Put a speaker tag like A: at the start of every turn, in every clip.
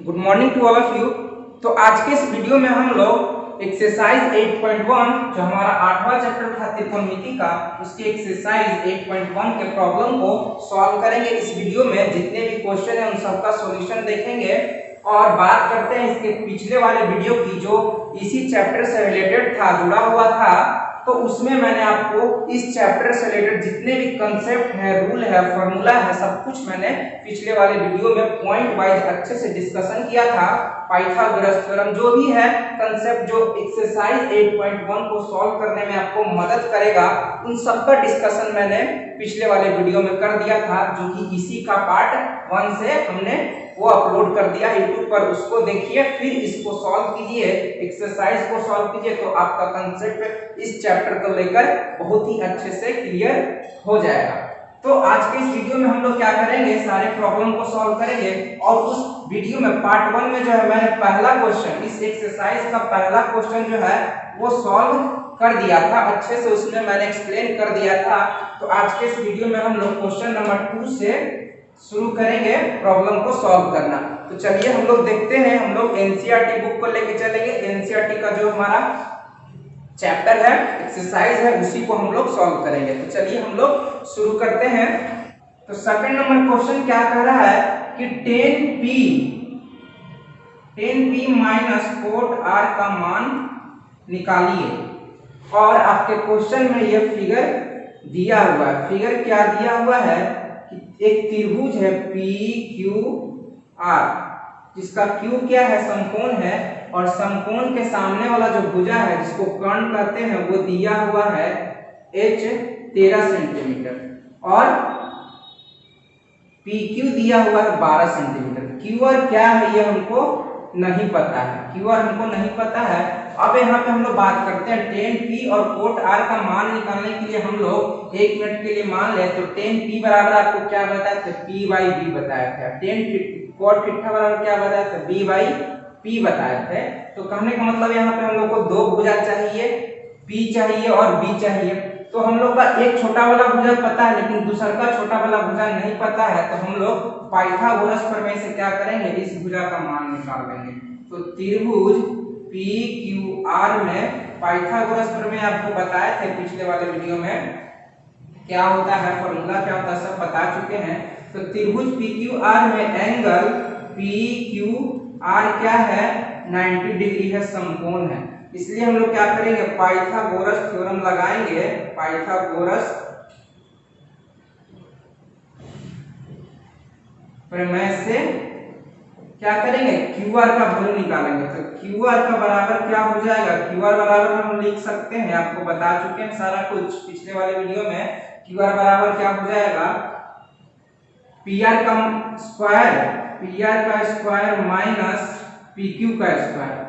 A: Good morning to all of you. तो आज के इस वीडियो में हम लोग एक्सरसाइज 8.1 जो हमारा 8वां चैप्टर था त्रिकोणमिति का, उसकी एक्सरसाइज 8.1 के प्रॉब्लम को सॉल्व करेंगे। इस वीडियो में जितने भी क्वेश्चन हैं उन सबका सॉल्यूशन देखेंगे और बात करते हैं इसके पिछले वाले वीडियो की जो इसी चैप्टर से रिलेटेड था, जुड़ा हुआ था। तो उसमें मैंने आपको इस चैप्टर से रिलेटेड जितने भी कंसेप्ट है, रूल है, फार्मूला है, सब कुछ मैंने पिछले वाले वीडियो में पॉइंट वाइज अच्छे से डिस्कशन किया था। पाइथागोरस थ्योरम जो भी है कंसेप्ट जो एक्सरसाइज 8.1 को सॉल्व करने में आपको मदद करेगा, उन सब का डिस्कशन मैंने पिछले वाले वीडियो में कर दिया था, जो कि इसी का पार्ट 1 से हमने वो अपलोड कर दिया YouTube पर। उसको देखिए, फिर इसको सॉल्व कीजिए, एक्सरसाइज को सॉल्व कीजिए, तो आपका कंसेप्ट इस चैप्टर को लेकर बहुत ही अच्छे से क्लियर हो जाएगा। तो आज के इस वीडियो में हम लोग क्या करेंगे, सारे प्रॉब्लम को सॉल्व करेंगे। और उस वीडियो में पार्ट 1 में जो है मैंने पहला क्वेश्चन, इस एक्सरसाइज का पहला क्वेश्चन जो है वो सॉल्व कर दिया था अच्छे से, उसमें मैंने एक्सप्लेन कर दिया था। तो आज के इस वीडियो में हम लोग क्वेश्चन नंबर 2 से शुरू करेंगे प्रॉब्लम को सॉल्व करना। तो चलिए हम लोग देखते हैं, हम लोग एनसीईआरटी बुक को लेके चलेंगे। एनसीईआरटी का जो हमारा चैप्टर है, एक्सरसाइज है, उसी को हम लोग सॉल्व करेंगे। तो चलिए हम लोग शुरू करते हैं। तो सेकंड नंबर क्वेश्चन क्या कह रहा है कि 10p माइनस कोट r का मान निकालिए। और आपके क्वेश्चन में यह फिगर दिया हुआ है। फिगर क्या दिया हुआ है कि एक त्रिभुज है PQR, जिसका Q क्या है, समकोण है, और समकोण के सामने वाला जो भुजा है जिसको कर्ण कहते हैं वो दिया हुआ है H 13 सेंटीमीटर और PQ दिया हुआ है 12 सेंटीमीटर। QR क्या है ये हमको नहीं पता है, QR हमको नहीं पता है। अब यहाँ पे हम लोग बात करते हैं 10p और कोट r का मान निकालने के लिए हम लोग 1 मिनट के लिए मान ले। तो 10p बराबर आपको क्या बताया था, p/b बताया था। 10 कोट थीटा बराबर क्या बताया था, b/p बताए थे। तो कहने का मतलब यहाँ पे हम लोग को दो भुजा चाहिए, p चाहिए और b चाहिए। तो हम लोग का एक छोटा वाला भुजा पता है लेकिन दूसरा का छोटा वाला भुजा नहीं पता है। तो हम लोग पाइथागोरस प्रमेय से क्या करेंगे, इस भुजा का मान निकाल लेंगे। तो त्रिभुज PQR में पाइथागोरस प्रमेय आपको बताए थे पिछले वाले वीडियो में, क्या होता है, फॉर्मूला क्या होता है, सब बता चुके हैं। तो त्रिभुज PQR में एंगल PQR क्या है, 90 डिग्री है, समकोण है। इसलिए हम लोग क्या करेंगे, पाइथागोरस थ्योरम लगाएंगे। पाइथागोरस प्रमेय से क्या करेंगे, QR का वैल्यू निकालेंगे। तो QR का बराबर क्या हो जाएगा, QR बराबर हम लिख सकते हैं, आपको बता चुके हैं सारा कुछ पिछले वाले वीडियो में। QR बराबर क्या हो जाएगा, PR का स्क्वायर माइनस PQ का स्क्वायर।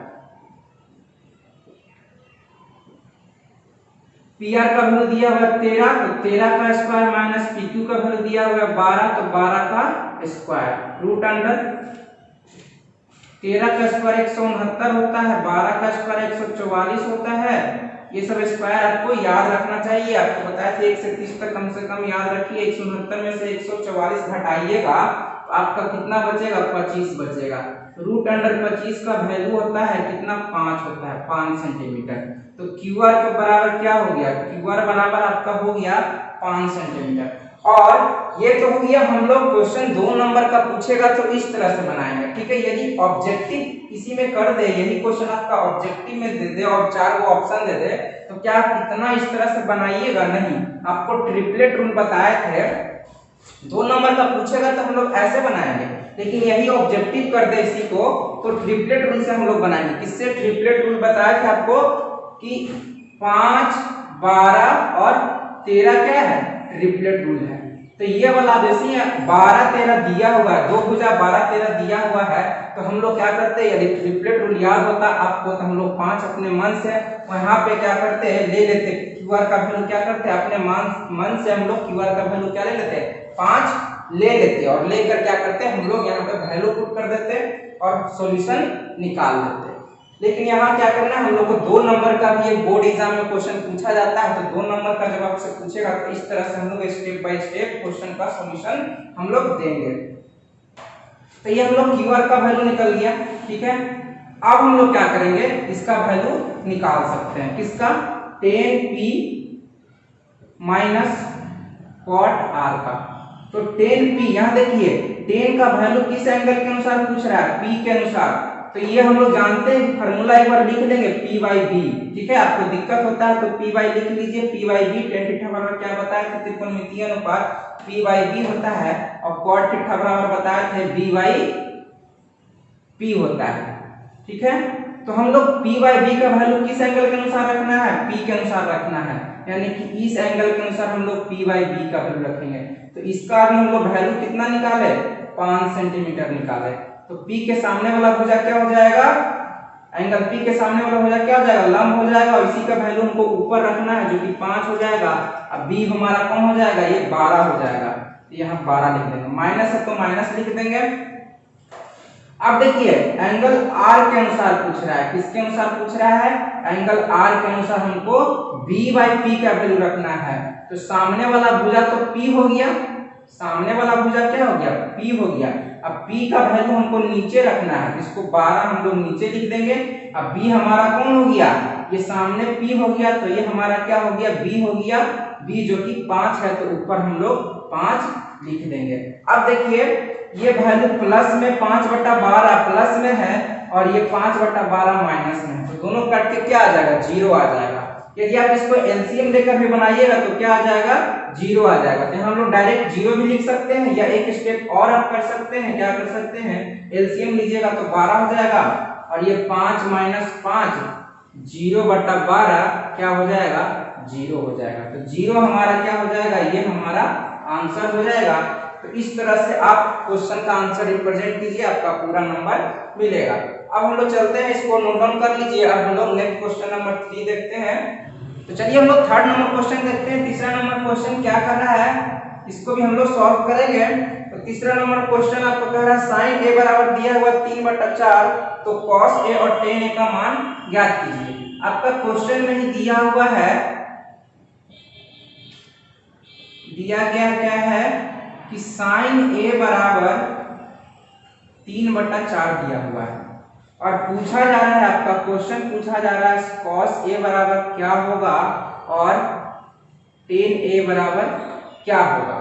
A: PR का वैल्यू दिया हुआ है 13, तो 13 का स्क्वायर माइनस PQ का वैल्यू दिया हुआ है 12, तो 12 का स्क्वायर रूट अंडर 13 का स्क्वायर 169 होता है, 12 का स्क्वायर 144 होता है। ये सब स्क्वायर आपको याद रखना चाहिए। आपको बताया था 1 से 30 तक कम से कम याद रखिए। 169 में से 144 घटाइएगा तो आपका कितना बचेगा, 25 बचेगा। रूट अंडर 25 का वैल्यू होता है कितना, 5 होता है, 5 सेंटीमीटर। तो QR के बराबर क्या हो गया, QR बराबर आपका हो गया 5 सेंटीमीटर। और ये तो हो गया हम लोग क्वेश्चन 2 नंबर का पूछेगा तो इस तरह से बनाएंगे, ठीक है। यदि ऑब्जेक्टिव इसी में कर दे, यही क्वेश्चन आपका ऑब्जेक्टिव में दे दे और 4 वो ऑप्शन दे दे, तो क्या आप इतना इस तरह से बनाइएगा, नहीं। आपको ट्रिपलेट रूल बताए थे, 2 नंबर का पूछेगा तो हम लोग ऐसे बनाएंगे, लेकिन यही ऑब्जेक्टिव कर दे इसी को तो ट्रिपलेट रूल से हम लोग बनाएंगे। किससे ट्रिपलेट रूल बताया था आपको कि 5, 12 और 13 क्या है, ट्रिपलेट रूल है। तो ये वाला जैसे 12, 13 दिया हुआ है, दो भुजा 12, 13 दिया हुआ है, तो हम लोग क्या करते हैं, यदि ट्रिपलेट रूल याद होता आपको तो हम लोग 5 अपने मन से वहां पे क्या करते हैं, ले लेते। QR का वैल्यू क्या करते हैं, अपने मन से हम लोग QR का वैल्यू क्या ले लेते हैं, 5 ले लेते और लेकर क्या करते हैं, हम लोग यहाँ पे वैल्यू पुट कर देते और सॉल्यूशन निकाल लेते। लेकिन यहाँ क्या करना है, हम लोग को 2 नंबर का भी एक बोर्ड एग्जाम में क्वेश्चन पूछा जाता है। तो 2 नंबर का जब आपसे पूछेगा तो इस तरह से हम लोग स्टेप बाय स्टेप क्वेश्चन का सॉल्यूशन हम लोग देंगे। तो ये हम लोग क्यू आर का वैल्यू निकल गया, ठीक है। अब हम लोग क्या करेंगे, इसका वैल्यू निकाल सकते हैं, किसका, 10p माइनस कॉट r का। तो 10p, यहाँ देखिए 10 का वैल्यू किस एंगल के अनुसार पूछ रहा है, p के अनुसार। तो ये हम लोग जानते हैं, फार्मूला एक बार लिख लेंगे, p बाई b, ठीक है। आपको दिक्कत होता है तो p बाई लिख लीजिए, p by b। tan theta बराबर क्या बताया था, त्रिकोणमितीय अनुपात p बाई b होता है, और cot थीटा बराबर बताए थे b बाई p होता है, ठीक है। तो हम लोग p बाई b का वैल्यू किस एंगल के अनुसार रखना है, p के अनुसार रखना है, यानी कि इस एंगल के अनुसार हम लोग p बाई b का वैल्यू रखेंगे। तो इसका भी हम लोग वैल्यू कितना निकाले, 5 सेंटीमीटर निकाले। तो p के सामने वाला भुजा क्या हो जाएगा, एंगल p के सामने वाला भुजा क्या हो जाएगा, लंब हो जाएगा, और इसी का वैल्यू हमको ऊपर रखना है जो कि 5 हो जाएगा। अब b हमारा कौन हो जाएगा, ये 12 हो जाएगा। तो यहाँ 12 लिख देंगे, माइनस है तो माइनस लिख देंगे। अब देखिए एंगल r के अनुसार पूछ रहा है, किसके अनुसार पूछ रहा है, एंगल r के अनुसार हमको b बाई p का वैल्यू रखना है। तो सामने वाला भुजा तो p हो गया, सामने वाला भुजा क्या हो गया, p हो गया। अब p का वैल्यू हमको नीचे रखना है, इसको 12 हम लोग नीचे लिख देंगे। अब b हमारा कौन हो गया, ये सामने p हो गया, तो ये हमारा क्या हो गया, b हो गया, b जो कि 5 है, तो ऊपर हम लोग 5 लिख देंगे। अब देखिए ये वैल्यू प्लस में 5/12 प्लस में है, और ये 5/12 माइनस में है, तो दोनों कट के क्या आ जाएगा, 0 आ जाएगा। यदि आप इसको एलसीएम लेकर भी बनाइएगा तो क्या आ जाएगा, 0 आ जाएगा। तो हम लोग डायरेक्ट 0 भी लिख सकते हैं, या एक स्टेप और आप कर सकते हैं, क्या कर सकते हैं, एलसीएम लीजिएगा तो 12 हो जाएगा, और ये 5 माइनस 5 0/12 क्या हो जाएगा, 0 हो जाएगा। तो 0 हमारा क्या हो जाएगा, ये हमारा आंसर हो जाएगा। तो इस तरह से आप क्वेश्चन का आंसर रिप्रेजेंट कीजिए, आपका पूरा नंबर मिलेगा। अब हम लोग चलते हैं, इसको नोट डाउन कर लीजिए। अब हम लोग नेक्स्ट क्वेश्चन नंबर 3 देखते हैं। तो चलिए हम लोग थर्ड नंबर क्वेश्चन देखते हैं। तीसरा नंबर क्वेश्चन क्या कर रहा है, इसको भी हम लोग सॉल्व करेंगे। तो तीसरा नंबर क्वेश्चन आपको कह रहा है sin a बराबर दिया हुआ 3/4, तो cos a और tan a का मान ज्ञात कीजिए। आपका क्वेश्चन में ही दिया हुआ है, दिया गया क्या है कि sin a बराबर 3/4 दिया हुआ है, और पूछा जा रहा है, आपका क्वेश्चन पूछा जा रहा है cos a बराबर क्या होगा और tan a बराबर क्या होगा,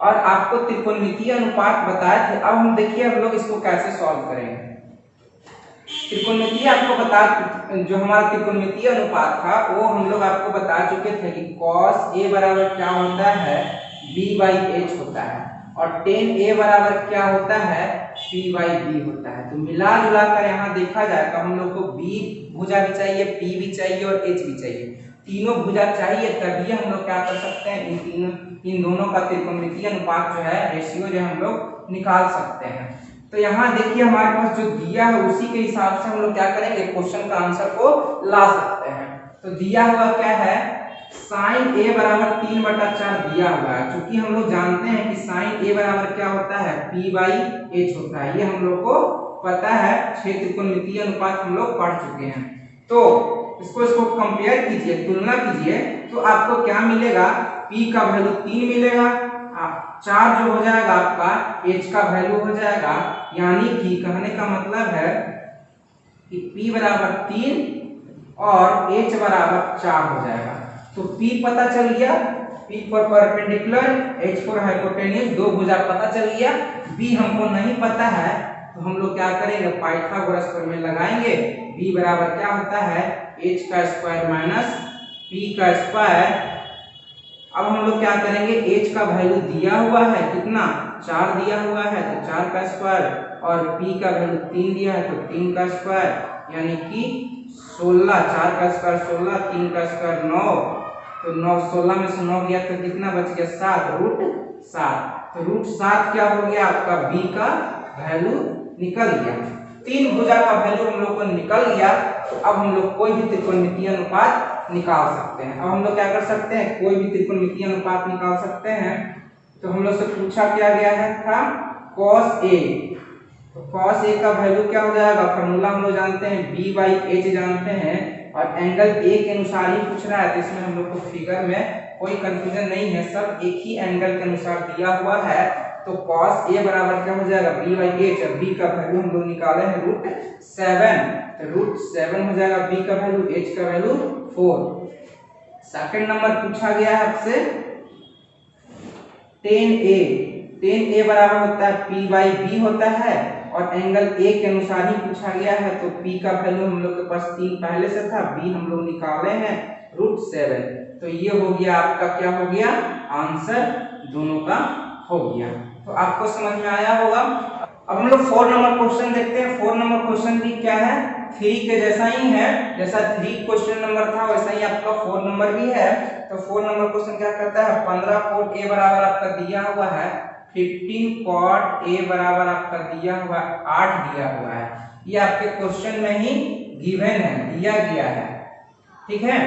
A: और आपको त्रिकोणमितीय अनुपात बताए थे। अब हम देखिए हम लोग इसको कैसे सॉल्व करेंगे। त्रिकोणमितीय आपको बता, जो हमारा त्रिकोणमितीय अनुपात था वो हम लोग आपको बता चुके थे कि cos a बराबर क्या होता है, b बाई h होता है, और tan a बराबर क्या होता है, p बाई b होता है। तो मिला जुला कर यहाँ देखा जाए तो हम लोग को b भुजा भी चाहिए, p भी चाहिए और h भी चाहिए, तीनों भुजा चाहिए, तभी हम लोग क्या कर सकते हैं, इन दोनों का त्रिकोणमितीय अनुपात जो है, रेशियो जो हम लोग निकाल सकते हैं। तो यहाँ देखिए हमारे पास जो दिया है उसी के हिसाब से हम लोग क्या करेंगे, क्वेश्चन का आंसर को ला सकते हैं। तो दिया हुआ क्या है, sin a बराबर 3/4 दिया हुआ है। चूंकि हम लोग जानते हैं कि sin a बराबर क्या होता है, p बाई h होता है, ये हम लोग को पता है, 6 त्रिकोणमितीय अनुपात हम लोग पढ़ चुके हैं। तो इसको कंपेयर कीजिए, तुलना कीजिए, तो आपको क्या मिलेगा, p का वैल्यू 3 मिलेगा, 4 जो हो जाएगा आपका h का वैल्यू हो जाएगा, यानी कि कहने का मतलब है कि p बराबर 3 और h बराबर 4 हो जाएगा। तो p पता चल गया, p for perpendicular, h for hypotenuse, दो भुजा पता चल गया। b हमको नहीं पता है, तो हम लोग क्या करेंगे, पाइथागोरस प्रमेय लगाएंगे। b बराबर क्या होता है, h का स्क्वायर माइनस p का स्क्वायर। अब हम लोग क्या करेंगे, h का वैल्यू दिया हुआ है कितना, 4 दिया हुआ है, तो 4 का स्क्वायर, और p का वैल्यू 3 दिया है, तो 3 का स्क्वायर, यानी कि 16, 4 का स्क्वायर 16, 3 का स्क्वायर 9, तो 9, 16 में से 9 गया तो कितना बच गया, 7, √7। तो √7 क्या हो गया, आपका b का वैल्यू निकल गया। 3 भुजा का वैल्यू हम लोग को निकल गया। तो अब हम लोग कोई भी त्रिकोणमितीय अनुपात निकाल सकते हैं। अब हम लोग क्या कर सकते हैं, कोई भी त्रिकोणमितीय अनुपात निकाल सकते हैं। तो हम लोग से पूछा क्या गया है था, cos a, तो cos a का वैल्यू क्या हो जाएगा, फॉर्मूला हम लोग जानते हैं, b बाई h जानते हैं, और एंगल a के अनुसार ही पूछ रहा है, तो इसमें हम लोग को फिगर में कोई कंफ्यूजन नहीं है, सब एक ही एंगल के अनुसार दिया हुआ है। तो cos a बराबर क्या हो जाएगा b/h, और b का वैल्यू हम लोग निकाले हैं √7, तो √7 हो जाएगा, b का वैल्यू, h का वैल्यू 4। सेकंड नंबर पूछा गया है आपसे 10a बराबर होता है p/b होता है, और एंगल a के अनुसार ही पूछा गया है, तो p का वैल्यू हम लोग के पास 3 पहले से था, b हम लोग निकाले हैं √7, तो ये हो गया आपका, क्या हो गया आंसर दोनों का हो गया। तो आपको समझ में आया होगा। अब हम लोग 4 नंबर क्वेश्चन देखते हैं। 4 नंबर क्वेश्चन भी क्या है, 3 के जैसा ही है, जैसा 3 क्वेश्चन नंबर था वैसा ही आपका 4 नंबर भी है। तो 4 नंबर क्वेश्चन क्या कहता है, 15 cot a बराबर आपका दिया हुआ है, 15 cot a बराबर आपका दिया हुआ 8 दिया हुआ है, ये आपके क्वेश्चन में ही गिवन है, दिया गया है, ठीक है।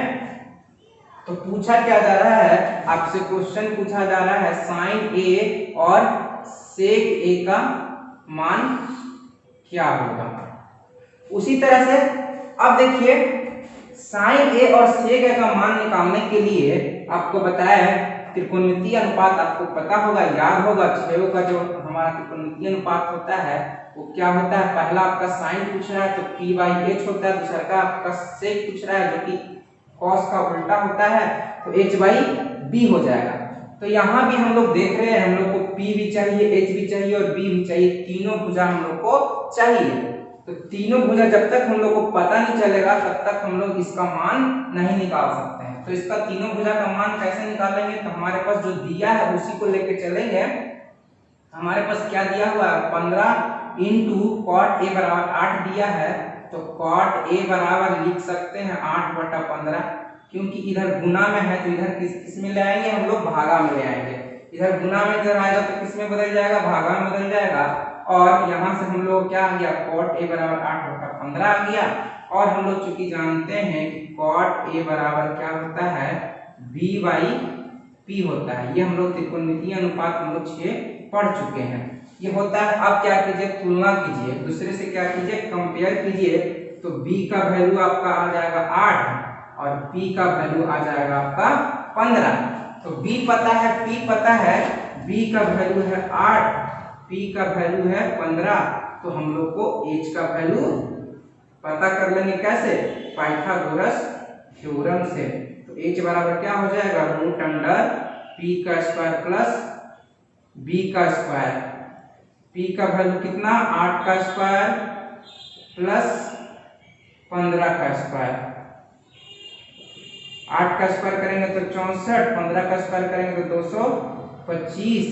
A: तो पूछा क्या जा रहा है आपसे, क्वेश्चन पूछा जा रहा है sin a और sec a का मान क्या होगा। उसी तरह से अब देखिए sin a और sec a का मान निकालने के लिए आपको बताया है त्रिकोणमितीय अनुपात, आपको पता होगा, याद होगा, छेदों का जो हमारा त्रिकोणमितीय अनुपात होता है वो क्या होता है, पहला आपका sin पूछ रहा है तो p/h होता है, दूसरा का आपका sec पूछ रहा है जो कि cos का उल्टा होता है, तो h/b हो जाएगा। तो यहाँ भी हम लोग देख रहे हैं, हम लोग को p भी चाहिए, h भी चाहिए और b भी चाहिए, तीनों भुजा हम लोग को चाहिए। तो तीनों भुजा जब तक हम लोग को पता नहीं चलेगा तब तक हम लोग इसका मान नहीं निकाल सकते हैं। तो इसका तीनों भुजा का मान कैसे निकालेंगे, तो हमारे पास जो दिया है उसी को लेके चलेंगे। हमारे पास क्या दिया हुआ है, 15 × cot a बराबर 8 दिया है, तो cot a बराबर लिख सकते हैं 8/15, क्योंकि इधर गुना में है तो इधर किस में ले आएंगे, हम लोग भागा में ले आएंगे। इधर गुना में इधर आएगा तो किस में बदल जाएगा, भागा में बदल जाएगा, और यहाँ से हम लोग क्या आ गया, cot a बराबर 8/15 आ गया। और हम लोग चूंकि जानते हैं कि cot a बराबर क्या होता है, b/p होता है, ये हम लोग त्रिकोणमितीय अनुपात हम लोग 6 पढ़ चुके हैं, ये होता है। अब क्या कीजिए, तुलना कीजिए, दूसरे से क्या कीजिए, कंपेयर कीजिए, तो b का वैल्यू आपका आ जाएगा 8 और p का वैल्यू आ जाएगा आपका 15। तो b पता है, p पता है, b का वैल्यू है 8, p का वैल्यू है 15, तो हम लोग को h का वैल्यू पता कर लेंगे कैसे, पाइथागोरस थ्योरम से। तो h बराबर क्या हो जाएगा, √p का स्क्वायर प्लस b का स्क्वायर, p का वैल्यू कितना, 8 का स्क्वायर प्लस 15 का स्क्वायर, 8 का स्क्वायर करेंगे तो 64, 15 का स्क्वायर करेंगे तो 225,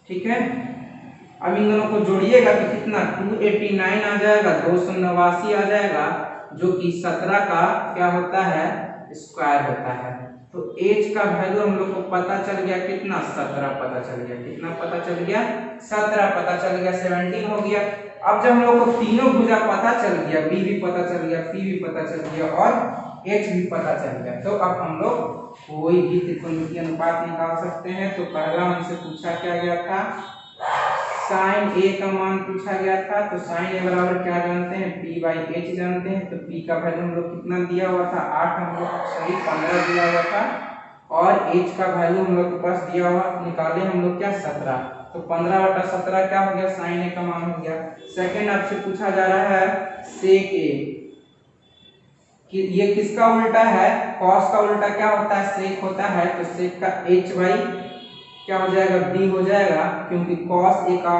A: ठीक है। अब इन दोनों को जोड़िएगा तो कितना, 289 आ जाएगा, 289 आ जाएगा, जो कि 17 का क्या होता है, स्क्वायर होता है। तो h का वैल्यू हम लोग को पता चल गया कितना, 17 पता चल गया, कितना पता चल गया, 17 पता चल गया, 17 हो गया। अब जब हम लोग को तीनों भुजा पता चल गया, b भी पता चल गया, p भी पता चल गया और h भी पता चल गया, तो अब हम लोग कोई भी त्रिकोणमितीय अनुपात निकाल सकते हैं। तो पहला हमसे पूछा क्या गया था, sin a का मान पूछा गया था, तो sin a बराबर क्या जानते हैं, p/h जानते हैं। तो p का वैल्यू हम लोग कितना दिया हुआ था, 8 हम लोग सही 15 दिया हुआ था, और h का वैल्यू हम लोग के पास दिया हुआ, निकाले हम लोग क्या, 17, तो 15/17 क्या हो गया, sin a का मान हो गया। सेकंड आपसे पूछा जा रहा है sec a, कि ये किसका उल्टा है, cos का उल्टा क्या होता है, sec होता है, तो sec का h/ क्या हो जाएगा, b हो जाएगा, क्योंकि cos a का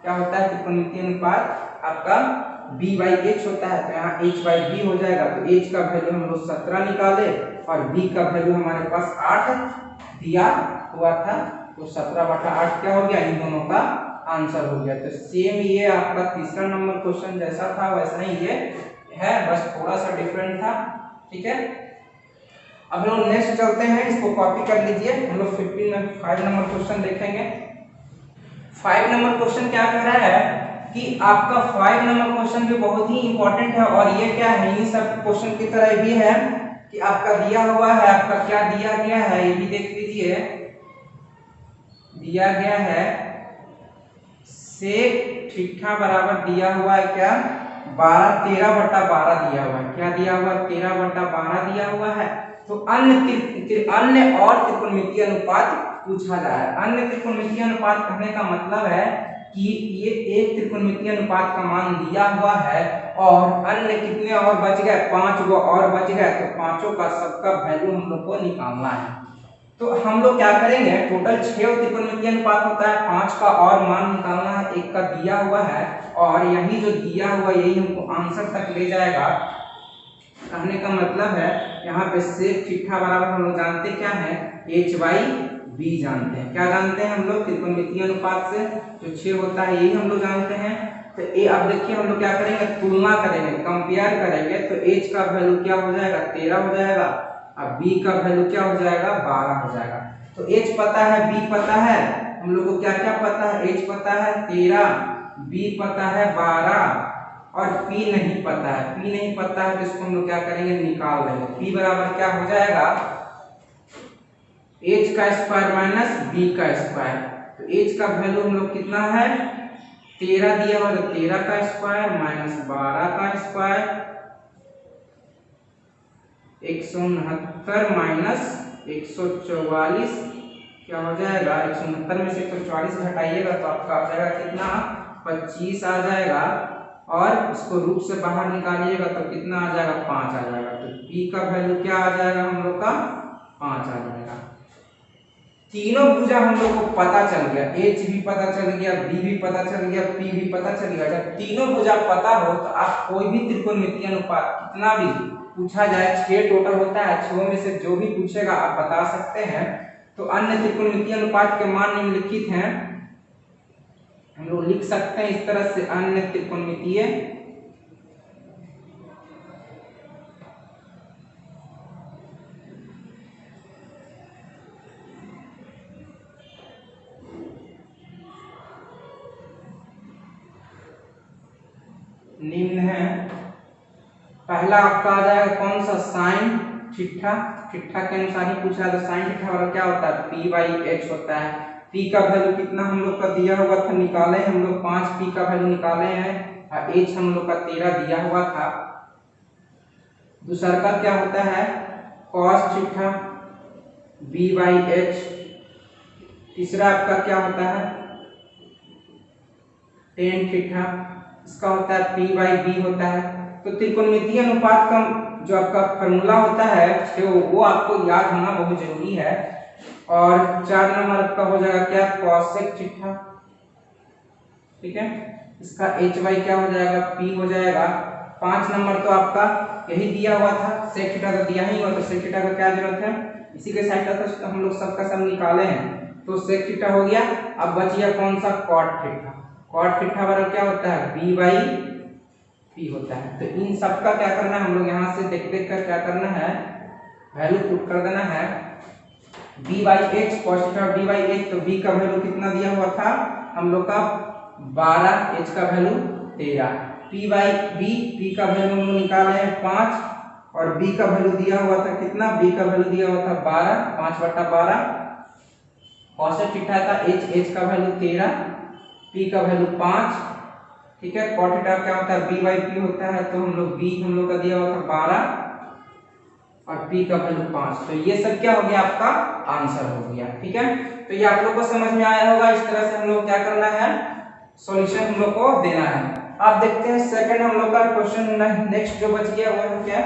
A: क्या होता है, त्रिकोणमितीय अनुपात आपका b/h होता है, तो यहाँ h/b हो जाएगा। तो h का वैल्यू हम लोग 17 निकाले और b का वैल्यू हमारे पास 8 दिया हुआ था, तो 17/8 क्या हो गया, इन दोनों का आंसर हो गया। तो सेम ये आपका तीसरा नंबर क्वेश्चन जैसा था वैसा ही ये है, बस थोड़ा सा डिफरेंट था, ठीक है। अब लोग नेक्स्ट चलते हैं, इसको कॉपी कर लीजिए। हम लोग 5 नंबर क्वेश्चन देखेंगे। 5 नंबर क्वेश्चन क्या कह रहा है कि आपका 5 नंबर क्वेश्चन भी बहुत ही इंपॉर्टेंट है, और ये क्या है, इन सब क्वेश्चन की तरह भी है कि आपका दिया हुआ है, आपका क्या दिया गया है, ये भी देख लीजिए, दिया गया है sec थीटा बराबर दिया हुआ है क्या, 13/12 दिया हुआ है, क्या दिया हुआ है, 13/12 दिया हुआ है। तो अन्य और त्रिकोणमितीय अनुपात पूछा जाए। अन्य त्रिकोणमितीय अनुपात कहने का मतलब है कि ये एक त्रिकोणमितीय अनुपात का मान दिया हुआ है और अन्य कितने और बच गए, 5 गो और बच गए, तो पांचों का सबका वैल्यू हम लोग को निकालना है। तो हम लोग क्या करेंगे, टोटल 6 त्रिकोणमितीय अनुपात होता है, 5 का और मान निकालना है, एक का दिया हुआ है और यही जो दिया हुआ यही हमको आंसर तक ले जाएगा। कहने का मतलब है यहाँ पे सेक चिट्ठा बराबर हम लोग जानते क्या है, h/b जानते हैं। क्या जानते हैं हम लोग, त्रिकोणमितीय अनुपात से जो 6 होता है यही हम लोग जानते हैं। तो ये अब देखिए हम लोग क्या करेंगे, तुलना करेंगे, कंपेयर करेंगे, तो h का वैल्यू क्या हो जाएगा, 13 हो जाएगा, अब b का वैल्यू क्या हो जाएगा, 12 हो जाएगा। तो h पता है, b पता है, हम लोग को क्या क्या पता है, h पता है 13, b पता है 12 और p नहीं पता है। p नहीं पता है तो इसको हम लोग क्या करेंगे, निकाल लेंगे। p बराबर क्या हो जाएगा, h का स्क्वायर माइनस b का स्क्वायर। तो h का वैल्यू हम लोग कितना है, 13 दिया हुआ, तो 13 का स्क्वायर माइनस 12 का स्क्वायर, 169 माइनस 144 क्या हो जाएगा, 169 में से 144 घटाइएगा तो आपका आ जाएगा कितना, 25 आ जाएगा और इसको रूट से बाहर निकालिएगा तो कितना आ जाएगा, 5 आ जाएगा। तो p का वैल्यू क्या आ जाएगा हम लोग का, 5 आ जाएगा। तीनों भुजा हम लोग को पता चल गया, h भी पता चल गया, b भी पता चल गया, p भी पता चल गया। जब तीनों भुजा पता हो तो आप कोई भी त्रिकोणमितीय अनुपात कितना भी पूछा जाए, 6 टोटल होता है, 6 में से जो भी पूछेगा आप बता सकते हैं। तो अन्य त्रिकोणमितीय अनुपात के मान निम्नलिखित हैं, हम लोग लिख सकते हैं इस तरह से, अन्य त्रिकोणमितीय निम्न है। पहला आपका आ जाएगा कौन सा, साइन चिट्ठा, चिट्ठा के अनुसार ही पूछा है। तो साइन चिट्ठा वाला क्या होता है, p/h होता है। p का वैल्यू कितना हम लोग का दिया हुआ था, निकाले हम लोग 5 p का वैल्यू निकाले हैं और h हम लोग का 13 दिया हुआ था। दूसरा का क्या होता है, cos चिट्ठा b/h। तीसरा आपका क्या होता है, tan चिट्ठा, इसका होता है p/b होता है। तो त्रिकोणमितीय अनुपात का जो आपका फॉर्मूला होता है वो आपको याद होना बहुत जरूरी है। और 4 नंबर आपका हो जाएगा क्या, cosec चिट्ठा, ठीक है, इसका hy क्या हो जाएगा, p हो जाएगा। 5 नंबर तो आपका यही दिया हुआ था, sec थीटा तो दिया ही हुआ, तो sec थीटा का क्या जरूरत है, इसी के साइड था तो हम लोग सबका सब निकाले हैं, तो sec थीटा हो गया। अब बच गया कौन सा, cot थीटा। cot थीटा बराबर क्या होता है, b/p होता है। तो इन सब का क्या करना है, हम लोग यहाँ से देख देख कर क्या करना है, वैल्यू पुट कर देना है। b/h cos थीटा b/h, तो b का वैल्यू कितना दिया हुआ था हम लोग का 12, h का वैल्यू 13, p/b, p का वैल्यू हम लोग निकाले हैं 5 और b का वैल्यू दिया हुआ था कितना, b का वैल्यू दिया हुआ था 12, 5/12। cos थीटा का h का वैल्यू 13, p का वैल्यू 5, ठीक है। cot थीटा क्या होता है, b/p होता है, तो हम लोग b हम लोग का दिया हुआ था 12 और p का वैल्यू 5। तो ये सब क्या हो गया, आपका आंसर हो गया, ठीक है। तो ये आप लोग को समझ में आया होगा। इस तरह से हम लोग क्या करना है, सॉल्यूशन हम लोग को देना है। आप देखते हैं सेकंड हम लोग का क्वेश्चन नेक्स्ट जो बच गया वो है क्या,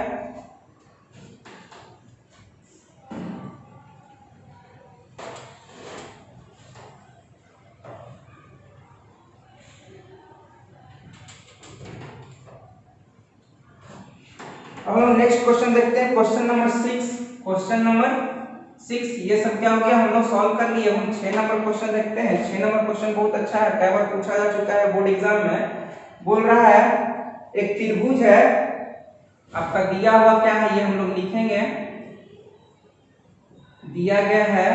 A: अब हम नेक्स्ट क्वेश्चन देखते हैं, क्वेश्चन नंबर 6। क्वेश्चन नंबर 6 ये सब क्या हो गया, हम लोग सॉल्व कर लिए। हम 6 नंबर क्वेश्चन देखते हैं। 6 नंबर क्वेश्चन बहुत अच्छा है, कई बार पूछा जा चुका है बोर्ड एग्जाम में। बोल रहा है एक त्रिभुज है, आपका दिया हुआ क्या है ये हम लोग लिखेंगे, दिया गया है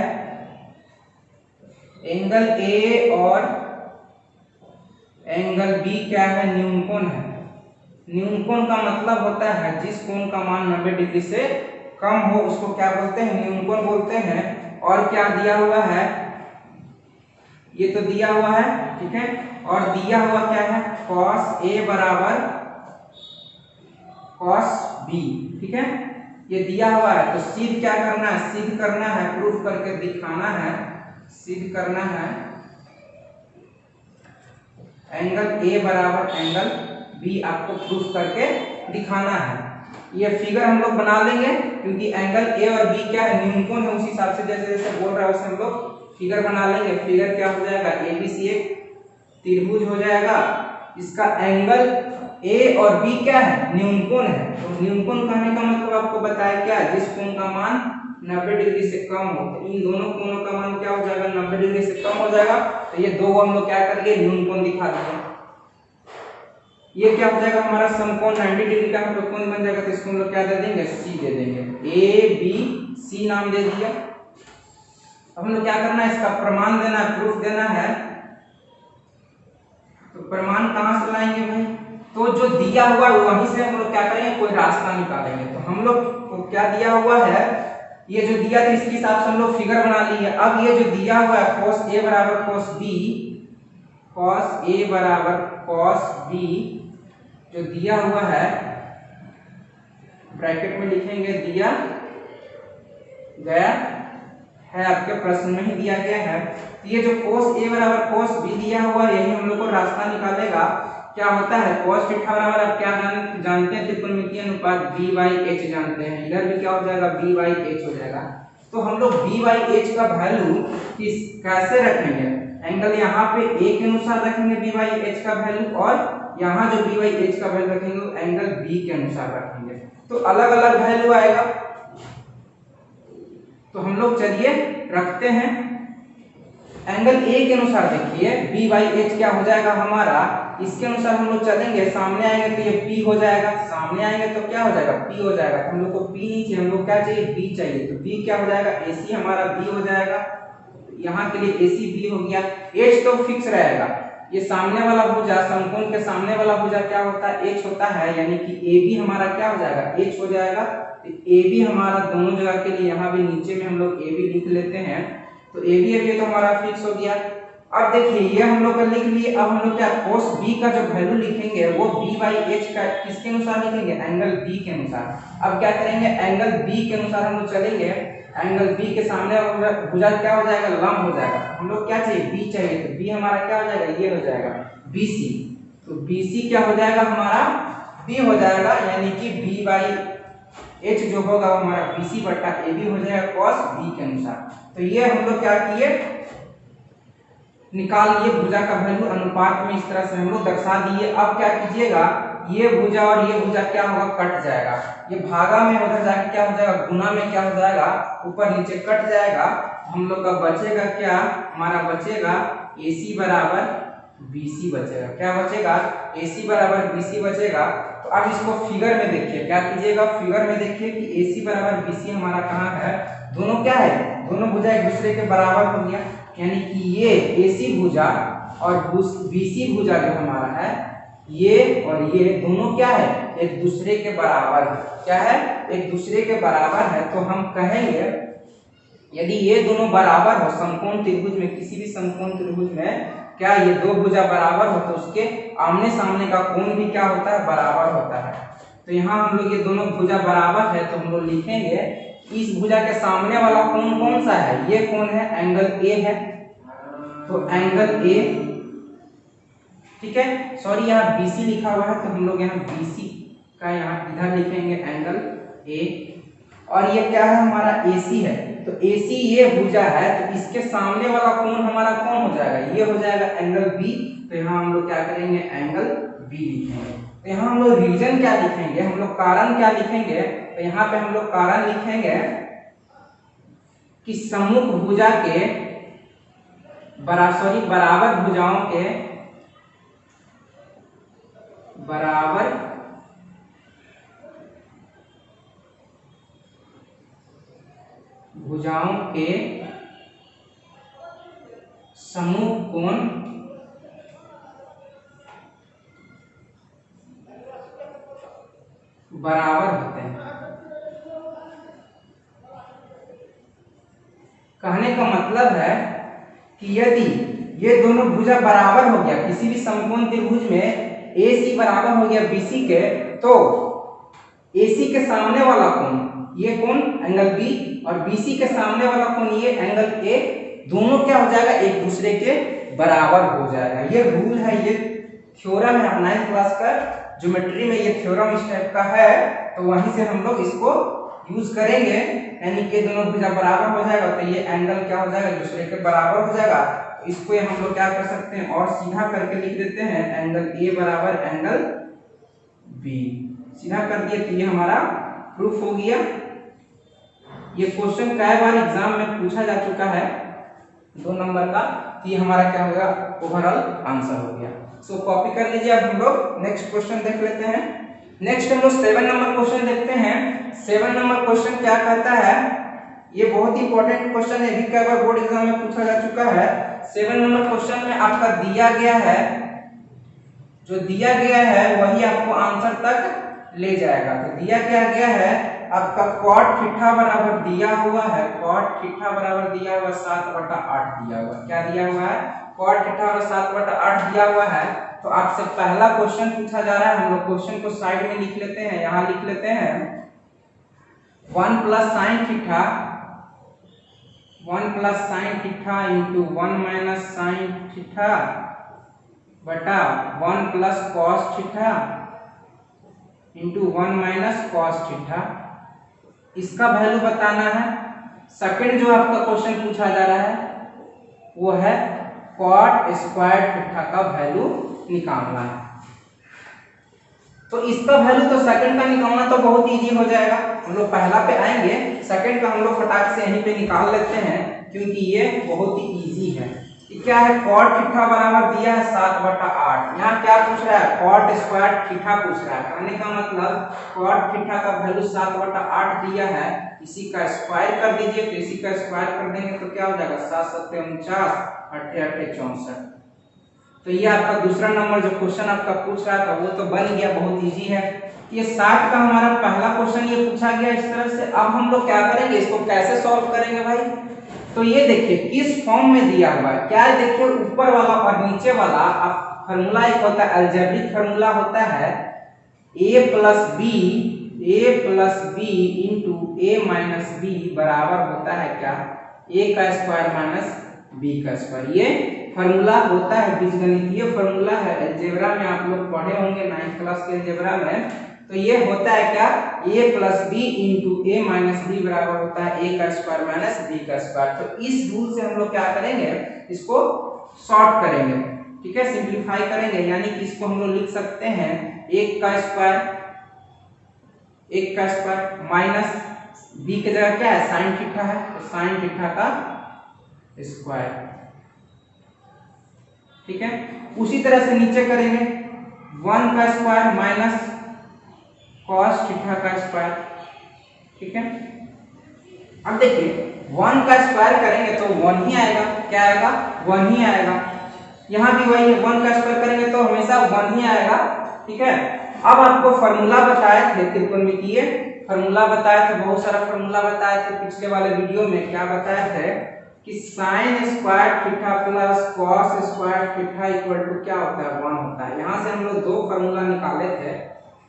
A: एंगल ए और एंगल बी क्या है, न्यूनकोण है। न्यूनकोण का मतलब होता है जिस कोण का मान 90 डिग्री से कम हो उसको क्या बोलते हैं, न्यूनकोण बोलते हैं। और क्या दिया हुआ है, ये तो दिया हुआ है, ठीक है। और दिया हुआ क्या है, cos A बराबर cos B, ठीक है, ये दिया हुआ है। तो सिद्ध क्या करना है, सिद्ध करना है, प्रूफ करके दिखाना है। सिद्ध करना है एंगल ए बराबर एंगल बी, आपको प्रूफ करके दिखाना है। ये फिगर हम लोग बना लेंगे क्योंकि एंगल ए और बी क्या है, न्यूनकोण है, उसी हिसाब से जैसे जैसे बोल रहा है वैसे हम लोग फिगर बना लेंगे। फिगर क्या हो जाएगा, एबीसी एक त्रिभुज हो जाएगा, इसका एंगल ए और बी क्या है, न्यूनकोण है। तो न्यूनकोण कहने का मतलब आपको बताया क्या, जिस कोण का मान 90 डिग्री से कम हो, तो इन दोनों कोणों का मान क्या हो जाएगा, 90 डिग्री से कम हो जाएगा। तो ये दो हम लोग क्या करेंगे, न्यूनकोण दिखा देंगे। ये क्या हो जाएगा हमारा समकोण 90 डिग्री का हम लोग कोण बन जाएगा, तो इसको हम लोग क्या दे देंगे, सी दे देंगे, ए बी सी नाम दे दिया। अब हम लोग क्या करना है, इसका प्रमाण देना है, प्रूफ देना है। तो प्रमाण कहां से लाएंगे भाई, तो जो दिया हुआ है वहीं से हम लोग क्या करेंगे, कोई रास्ता निकालेंगे। तो हम लोग को क्या दिया हुआ है, ये जो दिया था इसके हिसाब से हम लोग फिगर बना ली है। अब ये जो दिया हुआ है cos a बराबर cos b, cos a बराबर cos b जो दिया हुआ है, ब्रैकेट में लिखेंगे, दिया गया है, आपके प्रश्न में ही दिया गया है। तो ये जो cos a बराबर cos b दिया हुआ है, यही हम लोग को रास्ता निकालेगा। क्या होता है, cos थीटा बराबर आप क्या जानते हैं, त्रिकोणमितीय अनुपात b by h जानते हैं। इधर भी क्या हो जाएगा, b by h हो जाएगा। तो हम लोग b by h का वैल्यू कैसे रखेंगे, एंगल यहाँ पे a के अनुसार रखेंगे b by h का वैल्यू, और यहाँ जो b by h का वैल्यू रखेंगे वो एंगल b के अनुसार रखेंगे। तो अलग अलग वैल्यू आएगा। तो हम लोग चलिए रखते हैं एंगल a के अनुसार। देखिए b by h क्या हो जाएगा हमारा, इसके अनुसार हम लोग चलेंगे। सामने आएंगे तो ये p हो जाएगा, सामने आएंगे तो क्या हो जाएगा, p हो जाएगा। तो हम लोग को p नहीं चाहिए, हम लोग क्या चाहिए, b चाहिए। तो b क्या हो जाएगा, ac हमारा b हो जाएगा। यहाँ के लिए ac b हो गया। h तो फिक्स रहेगा, ये सामने वाला भुजा, समकोण के सामने वाला भुजा क्या होता है, h होता है, यानी कि AB हमारा क्या हो जाएगा, h हो जाएगा। तो AB हमारा दोनों जगह के लिए, यहाँ भी नीचे में हम लोग AB लिख लेते हैं। तो AB तो हमारा फिक्स हो गया। अब देखिए ये हम लोग लिख लिए। अब हम लोग क्या, cos b का जो वैल्यू लिखेंगे वो b by h का किसके अनुसार लिखेंगे, एंगल b के अनुसार। अब क्या करेंगे, एंगल b के अनुसार हम लोग चलेंगे। एंगल b के सामने भुजा क्या हो जाएगा, लंब हो जाएगा। हम लोग क्या चाहिए, b चाहिए। तो b हमारा क्या हो जाएगा, ये हो जाएगा bc। तो bc क्या हो जाएगा हमारा, b हो जाएगा, यानी कि b by h जो होगा वो हमारा bc बटा ab हो जाएगा cos b के अनुसार। तो ये हम लोग क्या किए, निकाल लिए भुजा का वैल्यू अनुपात में, इस तरह से हम लोग दर्शा दिए। अब क्या कीजिएगा, ये भुजा और ये भुजा क्या होगा, कट जाएगा। ये भागा में उधर जाके क्या हो जाएगा, गुना में क्या हो जाएगा, ऊपर नीचे कट जाएगा। हम लोग का बचेगा क्या, हमारा बचेगा AC बराबर BC बचेगा। क्या बचेगा, AC बराबर BC बचेगा। तो अब इसको फिगर में देखिए, क्या कीजिएगा, फिगर में देखिए कि AC बराबर BC हमारा कहाँ है, दोनों क्या है, दोनों भुजा एक दूसरे के बराबर हो गया। यानी कि ये AC भुजा और BC भुजा जो हमारा है, ये और ये दोनों क्या है, एक दूसरे के बराबर। क्या है, एक दूसरे के बराबर है। तो हम कहेंगे यदि ये दोनों बराबर हो, समकोण त्रिभुज में, किसी भी समकोण त्रिभुज में क्या ये दो भुजा बराबर हो, तो उसके आमने सामने का कोण भी क्या होता है, बराबर होता है। तो यहाँ हम लोग ये दोनों भुजा बराबर है, तो हम लोग लिखेंगे इस भुजा के सामने वाला कोण कौन सा है, ये कोण है, एंगल A है। तो एंगल A, ठीक है, सॉरी यहाँ BC लिखा हुआ है, तो हम लोग यहाँ BC का यहाँ इधर लिखेंगे एंगल A। और ये क्या है, हमारा AC है। तो AC ये भुजा है, तो इसके सामने वाला कोण हमारा कौन हो जाएगा, ये हो जाएगा एंगल B। तो यहाँ हम लोग क्या करेंगे, एंगल B लिखेंगे। तो यहाँ हम लोग रीजन क्या लिखेंगे, हम लोग कारण क्या लिखेंगे। तो यहाँ पे हम लोग कारण लिखेंगे कि सम्मुख भुजा के बराबर भुजाओं के बराबर भुजाओं के समूह कोण बराबर होते हैं। कहने का मतलब है कि यदि ये दोनों भुजा बराबर हो गया, किसी भी समकोण त्रिभुज में AC बराबर हो गया BC के, तो AC के सामने वाला कोण, ये कोण एंगल B, और BC के सामने वाला कोण ये एंगल A, दोनों क्या हो जाएगा, एक दूसरे के बराबर हो जाएगा। ये रूल है, ये थ्योरम है। आप 9th क्लास का ज्योमेट्री में ये थ्योरम इस टाइप का है, तो वहीं से हम लोग इसको यूज करेंगे। यानी कि दोनों भुजा बराबर हो जाएगा तो ये एंगल क्या हो जाएगा, दूसरे के बराबर हो जाएगा। तो इसको हम लोग क्या कर सकते हैं और सीधा करके लिख देते हैं, एंगल ए बराबर एंगल बी। सीधा कर दिए तो ये हमारा प्रूफ हो गया। ये क्वेश्चन कई बार एग्जाम में पूछा जा चुका है 2 नंबर का, तो ये हमारा क्या होगा, ओवरऑल आंसर हो गया। सो कॉपी कर लीजिए। अब हम लोग नेक्स्ट क्वेश्चन देख लेते हैं। नेक्स्ट हम लोग 7 नंबर क्वेश्चन देखते हैं। 7 नंबर क्वेश्चन क्या कहता है, ये बहुत ही इंपॉर्टेंट क्वेश्चन है, भी कई बार बोर्ड एग्जाम में पूछा जा चुका है। 7 नंबर क्वेश्चन में आपका दिया गया है, जो दिया गया है वही आपको आंसर तक ले जाएगा। तो दिया क्या गया है आपका, cot थीटा बराबर दिया हुआ है, cot थीटा बराबर दिया हुआ 7/8 दिया हुआ। क्या दिया हुआ है, cot थीटा बराबर 7/8 दिया हुआ है। तो आपसे पहला क्वेश्चन पूछा जा रहा है, हम लोग क्वेश्चन को साइड में लिख लेते हैं। यहाँ लिख लेते हैं 1 plus sine theta, 1 plus sine theta into 1 minus sine theta बटा 1 plus cos theta into 1 minus cos theta. इसका वैल्यू बताना है। सेकंड जो आपका क्वेश्चन पूछा जा रहा है वो है cot स्क्वायर थीटा का वैल्यू निकालना है। तो इसका वैल्यू तो सेकंड का निकालना तो बहुत इजी हो जाएगा। हम लोग पहला पे आएंगे, सेकंड का हम लोग फटाक से यहीं पे निकाल लेते हैं क्योंकि ये बहुत ही इजी है। ये क्या है, cot थीटा बराबर दिया है 7/8। यहाँ क्या पूछ रहा है, cot स्क्वायर थीटा पूछ रहा है। कहने का मतलब cot थीटा का वैल्यू 7/8 दिया है, इसी का स्क्वायर कर दीजिए। तो इसी का स्क्वायर कर देंगे तो क्या हो जाएगा, 7 7 49, 8 8 64। तो ये आपका दूसरा नंबर जो क्वेश्चन आपका पूछ रहा था वो तो बन गया, बहुत इजी है। ये 60 का हमारा पहला क्वेश्चन ये पूछा गया इस तरह से। अब हम लोग क्या करेंगे, इसको कैसे सॉल्व करेंगे भाई। तो ये देखिए किस फॉर्म में दिया हुआ है, क्या है देखिए, ऊपर वाला और नीचे वाला आप फार्मूला एक होता है, अलजेब्रिक फार्मूला होता है a plus B into a minus B बराबर होता है क्या, a का स्क्वायर माइनस b का स्क्वायर। ये फार्मूला होता है, बीजगणितीय फार्मूला है। अलजेब्रा में आप लोग पढ़े होंगे 9th क्लास के अलजेब्रा में। तो ये होता है क्या, a plus B into a minus B बराबर होता है a का स्क्वायर माइनस b का स्क्वायर। तो इस रूल से हम लोग क्या करेंगे, इसको शॉर्ट करेंगे, ठीक है, सिंप्लीफाई करेंगे। यानी कि इसको हम लोग लिख सकते हैं 1 का स्क्वायर माइनस b की जगह क्या है, साइन थीटा है, तो साइन थीटा का स्क्वायर, ठीक है। उसी तरह से नीचे करेंगे 1 का स्क्वायर माइनस cos थीटा का स्क्वायर, ठीक है। अब देखिए 1 का स्क्वायर करेंगे तो 1 ही आएगा, क्या आएगा, 1 ही आएगा। यहाँ भी वही है, 1 का स्क्वायर करेंगे तो हमेशा 1 ही आएगा, ठीक है। अब आपको फार्मूला बताए थे, त्रिकोणमितीय फार्मूला बताए थे, बहुत सारा फार्मूला बताए थे पिछले वाले वीडियो में। क्या बताए थे कि sine square theta plus cos square theta equal to क्या होता है, 1 होता है। यहाँ से हम लोग 2 फार्मूला निकाले थे,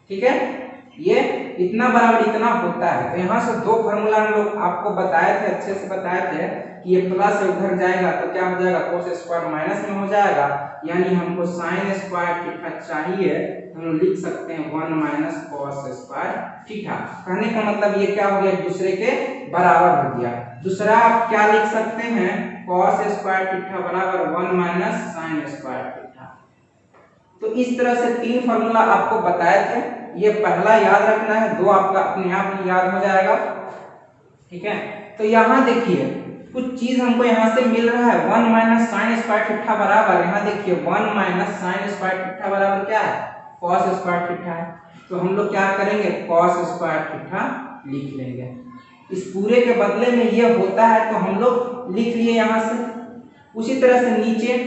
A: ठीक है। ये इतना बराबर इतना होता है, तो यहाँ से 2 फार्मूला हम लोग आपको बताए थे, अच्छे से बताए थे कि ये प्लस उधर जाएगा तो क्या हो जाएगा, cos स्क्वायर माइनस में हो जाएगा। यानी हमको साइन स्क्वायर थीटा चाहिए, हम लोग लिख सकते हैं 1 माइनस cos स्क्वायर थीटा। कहने का मतलब ये क्या हो गया, एक दूसरे के बराबर हो गया। दूसरा आप क्या लिख सकते हैं, cos स्क्वायर थीटा बराबर 1 माइनस साइन स्क्वायर थीटा। तो इस तरह से 3 फार्मूला आपको बताए थे। ये पहला याद रखना है, 2 आपका अपने आप ही याद हो जाएगा, ठीक है। तो यहाँ देखिए कुछ चीज हमको यहाँ से मिल रहा है, 1 माइनस साइन स्क्वायर थीटा बराबर, यहाँ देखिए 1 माइनस साइन स्क्वायर थीटा बराबर क्या है, cos स्क्वायर थीटा है। तो हम लोग क्या करेंगे, cos स्क्वायर थीटा लिख लेंगे। इस पूरे के बदले में ये होता है तो हम लोग लिख लिए यहाँ से। उसी तरह से नीचे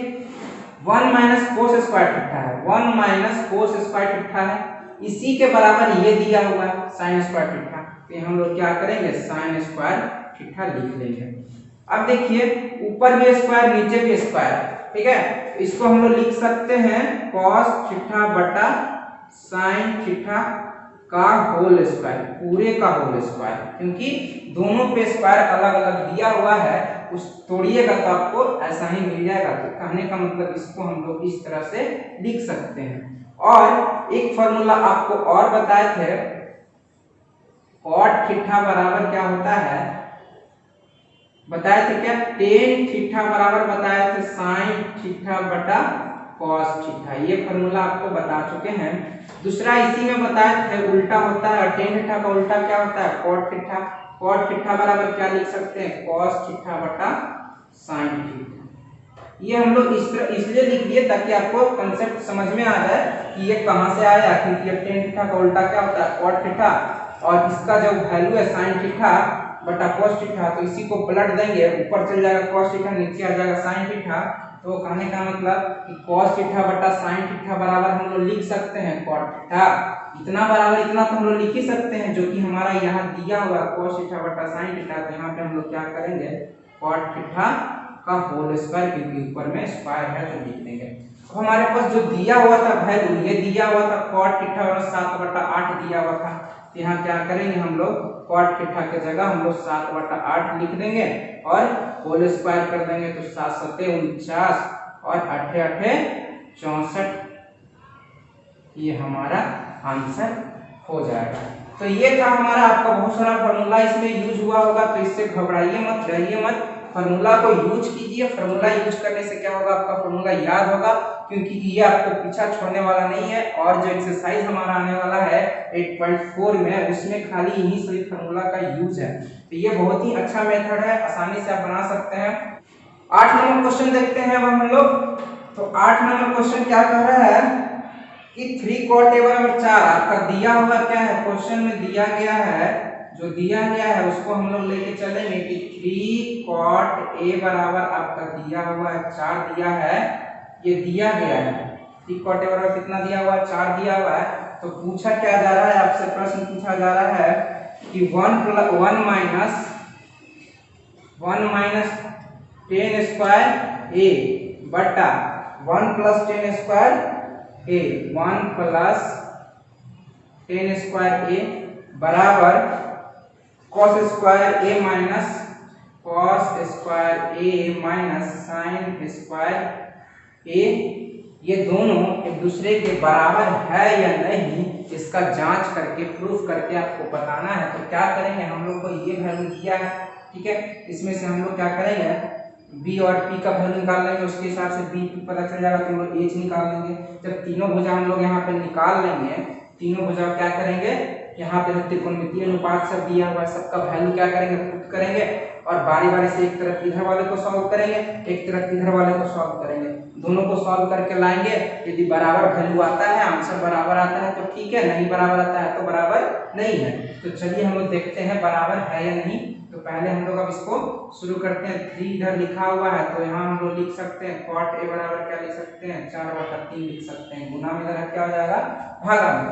A: 1 माइनस cos स्क्वायर थीटा है, 1 माइनस cos स्क्वायर थीटा है, इसी के बराबर ये दिया हुआ है साइन स्क्वायर थीटा। तो हम लोग क्या करेंगे, साइन स्क्वायर थीटा लिख लेंगे। अब देखिए ऊपर भी स्क्वायर नीचे भी स्क्वायर, ठीक है। तो इसको हम लोग लिख सकते हैं cos थीटा बटा साइन थीटा का होल स्क्वायर, पूरे का होल स्क्वायर, क्योंकि दोनों पे स्क्वायर अलग अलग दिया हुआ है, उस तोड़िएगा तो आपको ऐसा ही मिल जाएगा। तो कहने का मतलब इसको हम लोग इस तरह से लिख सकते हैं। और एक फॉर्मूला आपको और बताए थे, कॉट थीटा बराबर क्या होता है, बताए थे क्या, टेन थीटा बराबर बताए थे साइन थीटा बटा कॉस थीटा, ये फॉर्मूला आपको बता चुके हैं। दूसरा इसी में बताए थे उल्टा होता है, टेन थीटा का उल्टा क्या होता है, कॉट थीटा। कॉट थीटा बराबर क्या लिख सकते हैं, कॉस थीटा बटा साइन थीटा। ये हम लोग इस तरह इसलिए लिख दिए ताकि आपको कांसेप्ट समझ में आ जाए कि ये कहां से आया, क्योंकि ये टेन थीटा का उल्टा क्या होता है, कॉट थीटा, और इसका जो वैल्यू है साइन थीटा बटा cos थीटा, तो इसी को पलट देंगे, ऊपर चल जाएगा cos थीटा, नीचे आ जाएगा sin थीटा। तो कहने का मतलब कि cos थीटा बटा sin थीटा बराबर हम लोग लिख सकते हैं cot थीटा। इतना बराबर इतना तो हम लोग लिख ही सकते हैं, जो कि हमारा यहाँ दिया हुआ cos थीटा बटा sin थीटा। तो यहाँ पे हम लोग क्या करेंगे, cot थीटा का होल स्क्वायर, क्योंकि ऊपर में स्क्वायर है तो लिख देंगे। तो हमारे पास जो दिया हुआ था वैल्यू, ये दिया हुआ था cot थीटा और 7/8 दिया हुआ था। यहाँ क्या करेंगे हम लोग, cot थीटा के जगह हम लोग 7/8 लिख देंगे और होल स्क्वायर कर देंगे। तो 7 7 49 और 8 8 64, ये हमारा आंसर हो जाएगा। तो ये था हमारा, आपका बहुत सारा फॉर्मूला इसमें यूज हुआ होगा, तो इससे घबराइए मत, डरिए मत, फॉर्मूला को यूज कीजिए। फॉर्मूला यूज करने से क्या होगा, आपका फॉर्मूला याद होगा, क्योंकि ये आपको पीछा छोड़ने वाला नहीं है। और जो एक्सरसाइज हमारा आने वाला है 8.4 में, उसमें खाली यही सभी फॉर्मूला का यूज है। तो ये बहुत ही अच्छा मेथड है, आसानी से आप बना सकते हैं। 8 नंबर क्वेश्चन देखते हैं अब हम लोग। तो 8 नंबर क्वेश्चन क्या कह रहा है कि 3 cot a बराबर 4, आपका दिया हुआ क्या है, क्वेश्चन में दिया गया है, जो दिया गया है उसको हम लोग लेके चलेंगे कि 3 cot a बराबर आपका दिया हुआ है 4 दिया है, ये दिया गया है। 3 cot a बराबर कितना दिया हुआ है, 4 दिया हुआ है। तो पूछा क्या जा रहा है, आपसे प्रश्न पूछा जा रहा है कि 1 माइनस 10 स्क्वायर a बटा 1 plus 10 square a, 1 plus 10 square a बराबर cos square a minus cos square a minus sin square a, ये दोनों एक दूसरे के बराबर है या नहीं, इसका जांच करके प्रूफ करके आपको बताना है। तो क्या करेंगे, हम लोग को ये वैल्यू दिया है, ठीक है, इसमें से हम लोग क्या करेंगे, b और p का वैल्यू निकाल लेंगे, उसके हिसाब से b पता चल जाएगा, तो हम लोग h निकाल लेंगे। जब तीनों भुजा हम लोग यहाँ पे निकाल लेंगे, तीनों भुजा क्या करेंगे, यहाँ पे त्रिकोणमितीय अनुपात सब दिया हुआ है, सबका वैल्यू क्या करेंगे, पुट करेंगे, और बारी बारी से एक तरफ इधर वाले को सॉल्व करेंगे, एक तरफ इधर वाले को सॉल्व करेंगे, दोनों को सॉल्व करके लाएंगे। यदि बराबर वैल्यू आता है, आंसर बराबर आता है तो ठीक है, नहीं बराबर आता है तो बराबर नहीं है। तो चलिए हम लोग देखते हैं बराबर है या नहीं। तो पहले हम लोग अब इसको शुरू करते हैं। 3 इधर लिखा हुआ है, तो यहाँ हम लोग लिख सकते हैं cot a बराबर क्या लिख सकते हैं, 4/3 लिख सकते हैं, गुना में इधर क्या हो जाएगा, भागा में।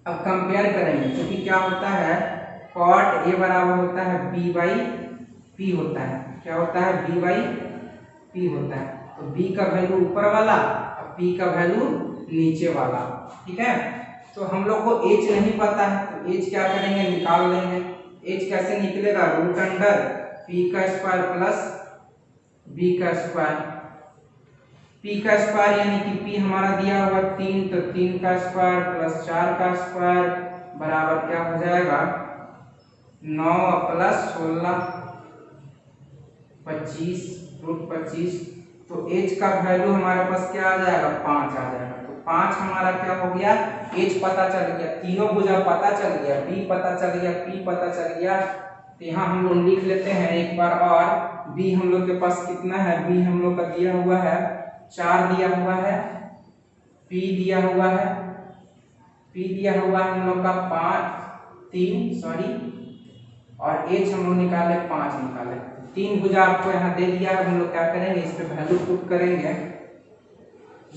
A: अब कंपेयर करेंगे, क्योंकि क्या होता है, cot a बराबर होता है b बाई p होता है, क्या होता है, b बाई p होता है। तो b का वैल्यू ऊपर वाला और p का वैल्यू नीचे वाला, ठीक है। तो हम लोग को h नहीं पता है, तो h क्या करेंगे, निकाल लेंगे। h कैसे निकलेगा, रूट अंडर p का स्क्वायर प्लस b का स्क्वायर, p का स्क्वायर यानी कि p हमारा दिया हुआ 3, तो 3 का स्क्वायर प्लस 4 का स्क्वायर बराबर क्या हो जाएगा, 9 प्लस 16 25, रूट 25। तो h का वैल्यू हमारे पास क्या आ जाएगा, 5 आ जाएगा। तो 5 हमारा क्या हो गया, h पता चल गया, तीनों भुजा पता चल गया, b पता चल गया, p पता चल गया। तो यहाँ हम लोग लिख लेते हैं एक बार और, b हम लोग के पास कितना है, b हम लोग का दिया हुआ है 4 दिया हुआ है, p दिया हुआ है, p दिया हुआ है हम लोग का 3 सॉरी, और h हम लोग निकाले 5 निकाले। 3 भुजा आपको यहाँ दे दिया है, हम लोग क्या करेंगे, इस पे वैल्यू पुट करेंगे।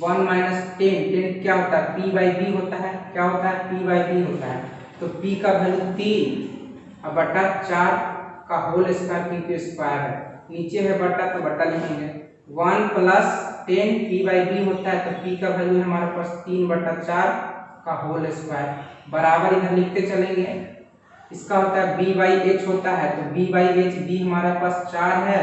A: 1 माइनस 10 क्या होता है, p बाई b होता है, क्या होता है, p बाई b होता है। तो p का वैल्यू 3 और बटा 4 का होल स्क्वायर, p के स्क्वायर है, नीचे है बटा तो बटा लिखेंगे। 1 प्लस 10 p बाई b होता है, तो p का वैल्यू हमारे पास 3/4 का होल स्क्वायर बराबर इधर लिखते चलेंगे। इसका होता है b बाई एच होता है, तो b बाई एच, b हमारे पास 4 है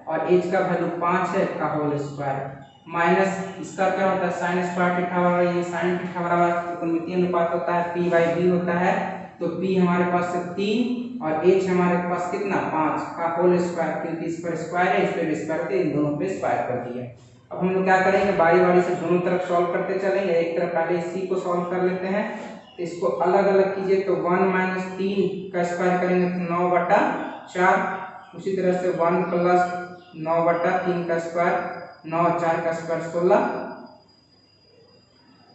A: और h का वैल्यू 5 है का होल स्क्वायर माइनस इसका क्या होता है साइन स्क्वायर थीटा बराबर ये साइन थीटा बराबर त्रिकोणमितीय अनुपात होता है p बाई b होता है, तो p हमारे पास से 3 और h हमारे पास कितना 5 का होल स्क्वायर, क्योंकि इस पर स्क्वायर है इस पे भी स्क्वायर है, इन दोनों पे स्क्वायर कर दिया। अब हम लोग क्या करेंगे बारी बारी से दोनों तरफ सॉल्व करते चलेंगे। एक तरफ पहले इसी को सॉल्व कर लेते हैं, तो इसको अलग अलग कीजिए तो 1 माइनस 3 का स्क्वायर करेंगे तो 9 बटा 4, उसी तरह से 1 प्लस 9 बटा 3 का स्क्वायर 9 4 का स्क्वायर 16।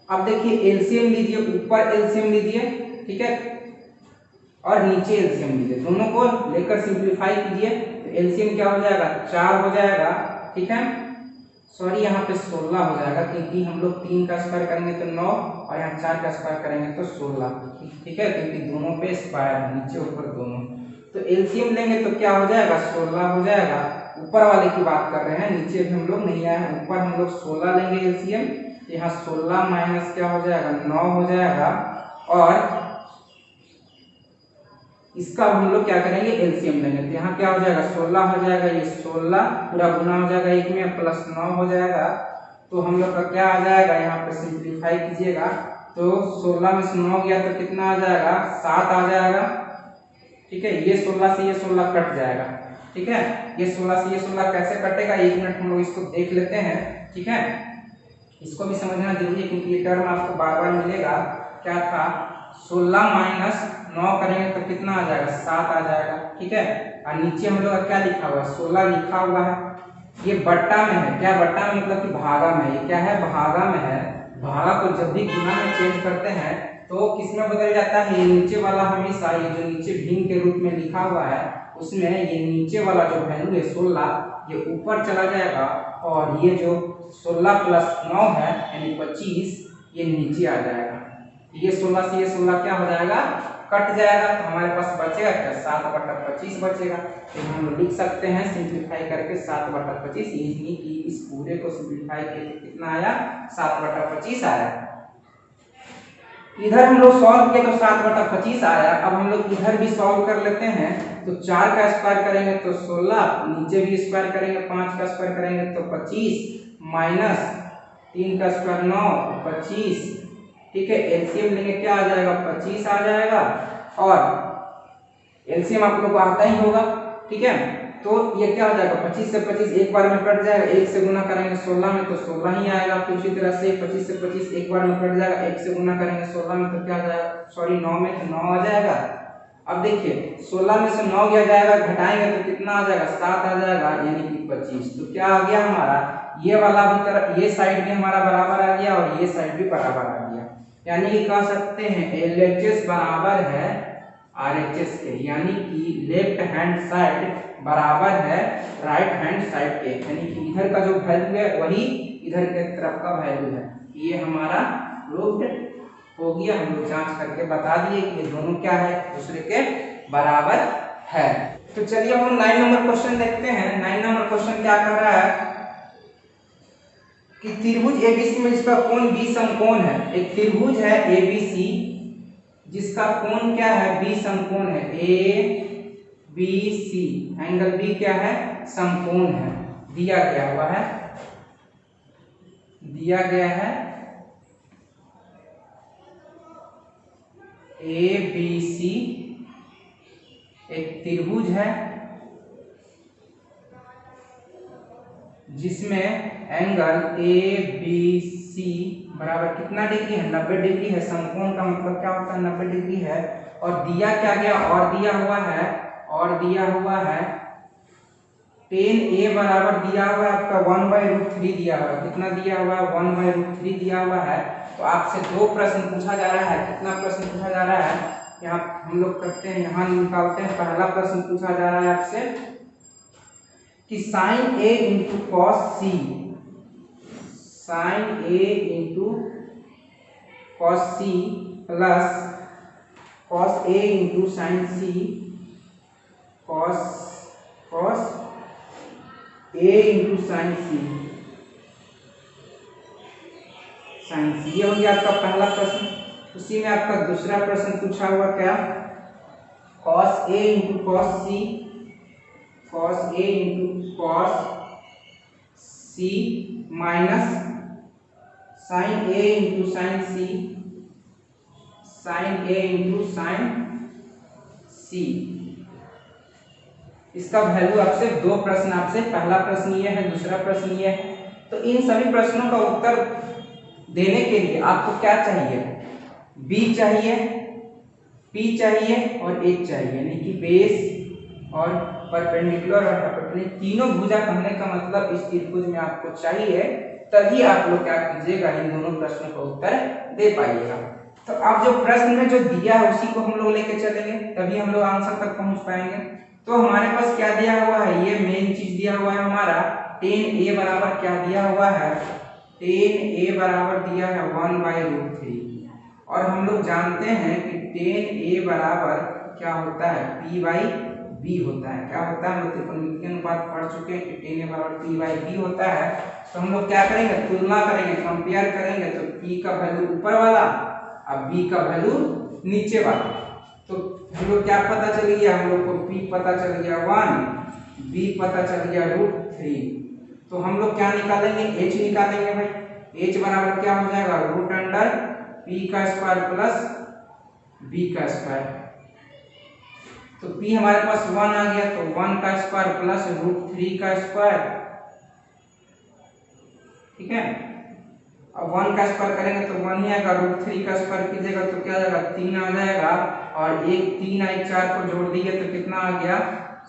A: अब देखिए एलसीएम लीजिए, ऊपर एलसीएम लीजिए, ठीक है, और नीचे एलसीएम लीजिए, दोनों को लेकर सिंपलीफाई कीजिए तो एलसीएम क्या हो जाएगा 4 हो जाएगा, ठीक है, सॉरी यहाँ पे 16 हो जाएगा क्योंकि हम लोग 3 का स्क्वायर करेंगे तो 9 और यहाँ 4 का स्क्वायर करेंगे तो 16, ठीक है, क्योंकि दोनों पे स्क्वायर नीचे ऊपर दोनों। तो एलसीएम लेंगे तो क्या हो जाएगा 16 हो जाएगा, ऊपर वाले की बात कर रहे हैं, नीचे भी हम लोग नहीं आए हैं, ऊपर हम लोग 16 लेंगे एलसीएम, यहाँ 16 माइनस क्या हो जाएगा 9 हो जाएगा और इसका हम लोग क्या करेंगे एलसीएम लेंगे तो यहाँ क्या हो जाएगा 16 हो जाएगा, ये 16 पूरा गुना हो जाएगा एक में प्लस 9 हो जाएगा, तो हम लोग का क्या आ जाएगा यहाँ पे सिंपलीफाई कीजिएगा तो 16 में से 9 गया तो कितना आ जाएगा 7 आ जाएगा, ठीक है, ये 16 से ये 16 कट जाएगा, ठीक है, ये 16 से ये 16 कैसे कटेगा 1 मिनट हम लोग इसको देख लेते हैं, ठीक है, इसको भी समझना जरूरी है क्योंकि ये टर्म आपको बार बार मिलेगा। क्या था 16 माइनस 9 करेंगे तो कितना आ जाएगा 7 आ जाएगा, ठीक है, और नीचे हम लोग क्या लिखा हुआ है 16 लिखा हुआ है, ये बट्टा में है, क्या बट्टा में मतलब कि भागा में, ये क्या है भागा में है, भागा को जब भी गुना में चेंज करते हैं तो किसमें बदल जाता है, ये नीचे वाला हमेशा ये जो नीचे भिन्न के रूप में लिखा हुआ है उसमें ये नीचे वाला जो वैल्यू है 16 ये ऊपर चला जाएगा और ये जो 16 प्लस 9 है यानी 25 ये नीचे आ जाएगा, ये 16 से ये 16 क्या हो जाएगा कट जाएगा, तो हमारे पास बचेगा क्या 7 बटा 25 बचेगा, तो हम लोग लिख सकते हैं सिंपलीफाई करके 7 बटा 25, यानी कि इस पूरे को सिंपलीफाई करके कितना आया 7 बटा 25 आया। इधर हम लोग सॉल्व किया तो 7 बटा 25 आया, अब हम लोग इधर भी सॉल्व कर लेते हैं तो 4 का स्क्वायर करेंगे तो 16, नीचे भी स्क्वायर करेंगे 5 का स्क्वायर करेंगे तो 25 माइनस 3 का स्क्वायर 9 25, ठीक है, एलसीएम लेंगे क्या आ जाएगा 25 आ जाएगा और एलसीएम आप लोग को आता ही होगा, ठीक है, तो ये क्या हो जाएगा 25 से 25 एक बार में कट जाएगा, 1 से गुना करेंगे 16 में तो 16 ही आएगा, फिर उसी तरह से 25 से 25 एक बार में कट जाएगा, 1 से गुना करेंगे 16 में तो क्या आ जाएगा सॉरी 9 में तो 9 आ जाएगा। अब देखिए 16 में से 9 गया जाएगा, घटाएंगे तो कितना आ जाएगा 7 आ जाएगा यानी कि 25, तो क्या आ गया हमारा ये वाला भी तरफ ये साइड भी हमारा बराबर आ गया और ये साइड भी बराबर आ गया, यानी कि कह सकते हैं LHS बराबर है RHS के, यानी कि लेफ्ट हैंड साइड बराबर है राइट हैंड साइड के, यानी कि इधर का जो वैल्यू है वही इधर के तरफ का वैल्यू है, ये हमारा प्रूव्ड हो गया, हम लोग जांच करके बता दिए कि ये दोनों क्या है दूसरे के बराबर है। तो चलिए हम 9 नंबर क्वेश्चन देखते हैं। 9 नंबर क्वेश्चन क्या कर रहा है कि त्रिभुज एबीसी में जिसका कोण बी समकोण है, एक त्रिभुज है एबीसी जिसका कोण क्या है बी समकोण है, A B C angle B क्या है समकोण है, दिया गया है ए बी सी एक त्रिभुज है जिसमें एंगल ए बी सी बराबर कितना डिग्री है 90 डिग्री है, समकोण का मतलब क्या होता है 90 डिग्री है, और दिया क्या गया और दिया हुआ है tan a बराबर दिया हुआ है आपका 1/√3 दिया हुआ है, कितना दिया हुआ है 1/√3 दिया हुआ है। तो आपसे दो प्रश्न पूछा जा रहा है, कितना प्रश्न पूछा जा रहा है यहाँ हम लोग करते हैं, यहाँ निकालते हैं। पहला प्रश्न पूछा जा रहा है आपसे कि sin a into cos c, sin a into cos c plus cos a into sine c cos a into sine c ये हो गया आपका पहला प्रश्न, उसी में आपका दूसरा प्रश्न पूछा हुआ क्या, cos A into cos C, cos A into cos C minus sin A into sin C, sin A into sin C। इसका वैल्यू आपसे दो प्रश्न आपसे, पहला प्रश्न ये है, दूसरा प्रश्न ये है। तो इन सभी प्रश्नों का उत्तर देने के लिए आपको क्या चाहिए, B चाहिए, P चाहिए और H चाहिए, यानी कि बेस और परपेंडिकुलर और हाइपोटेन्यूज तीनों भुजा कहने का मतलब इस त्रिभुज में आपको चाहिए, तभी आप लोग क्या कीजिएगा, इन दोनों प्रश्नों का उत्तर दे पाइएगा। तो अब जो प्रश्न में जो दिया है उसी को हम लोग लेके चलेंगे, तभी हम लोग आंसर तक पहुंच पाएंगे। तो हमारे पास क्या दिया हुआ है, ये मेन चीज दिया हुआ है हमारा, tan A बराबर क्या दिया हुआ है, tan A बराबर दिया है 1/√3, और हम लोग जानते हैं कि tan A बराबर क्या होता है, P/B होता है। क्या होता है, हम लोग त्रिकोणमितीय अनुपात पढ़ चुके हैं कि tan A बराबर P/B होता है। तो हम लोग क्या करेंगे, तुलना करेंगे, कंपेयर करेंगे, तो P का वैल्यू ऊपर वाला अब B का वैल्यू नीचे वाला। तो हम लोग क्या पता चल गया, हम लोग को P पता चल गया 1, B पता चल गया √3। तो हम लोग क्या निकालेंगे, H निकालेंगे भाई। H बराबर क्या हो जाएगा, √P का स्क्वायर प्लस B का स्क्वायर। तो P हमारे पास 1 आ गया, तो 1 का स्क्वायर प्लस √3 का स्क्वायर, ठीक है। अब 1 का स्क्वायर करेंगे तो 1 ही आएगा, √3 का स्क्वायर कीजिएगा तो क्या आ जाएगा, 3 आ जाएगा, और 3 और 4 को जोड़ दिए तो कितना आ गया,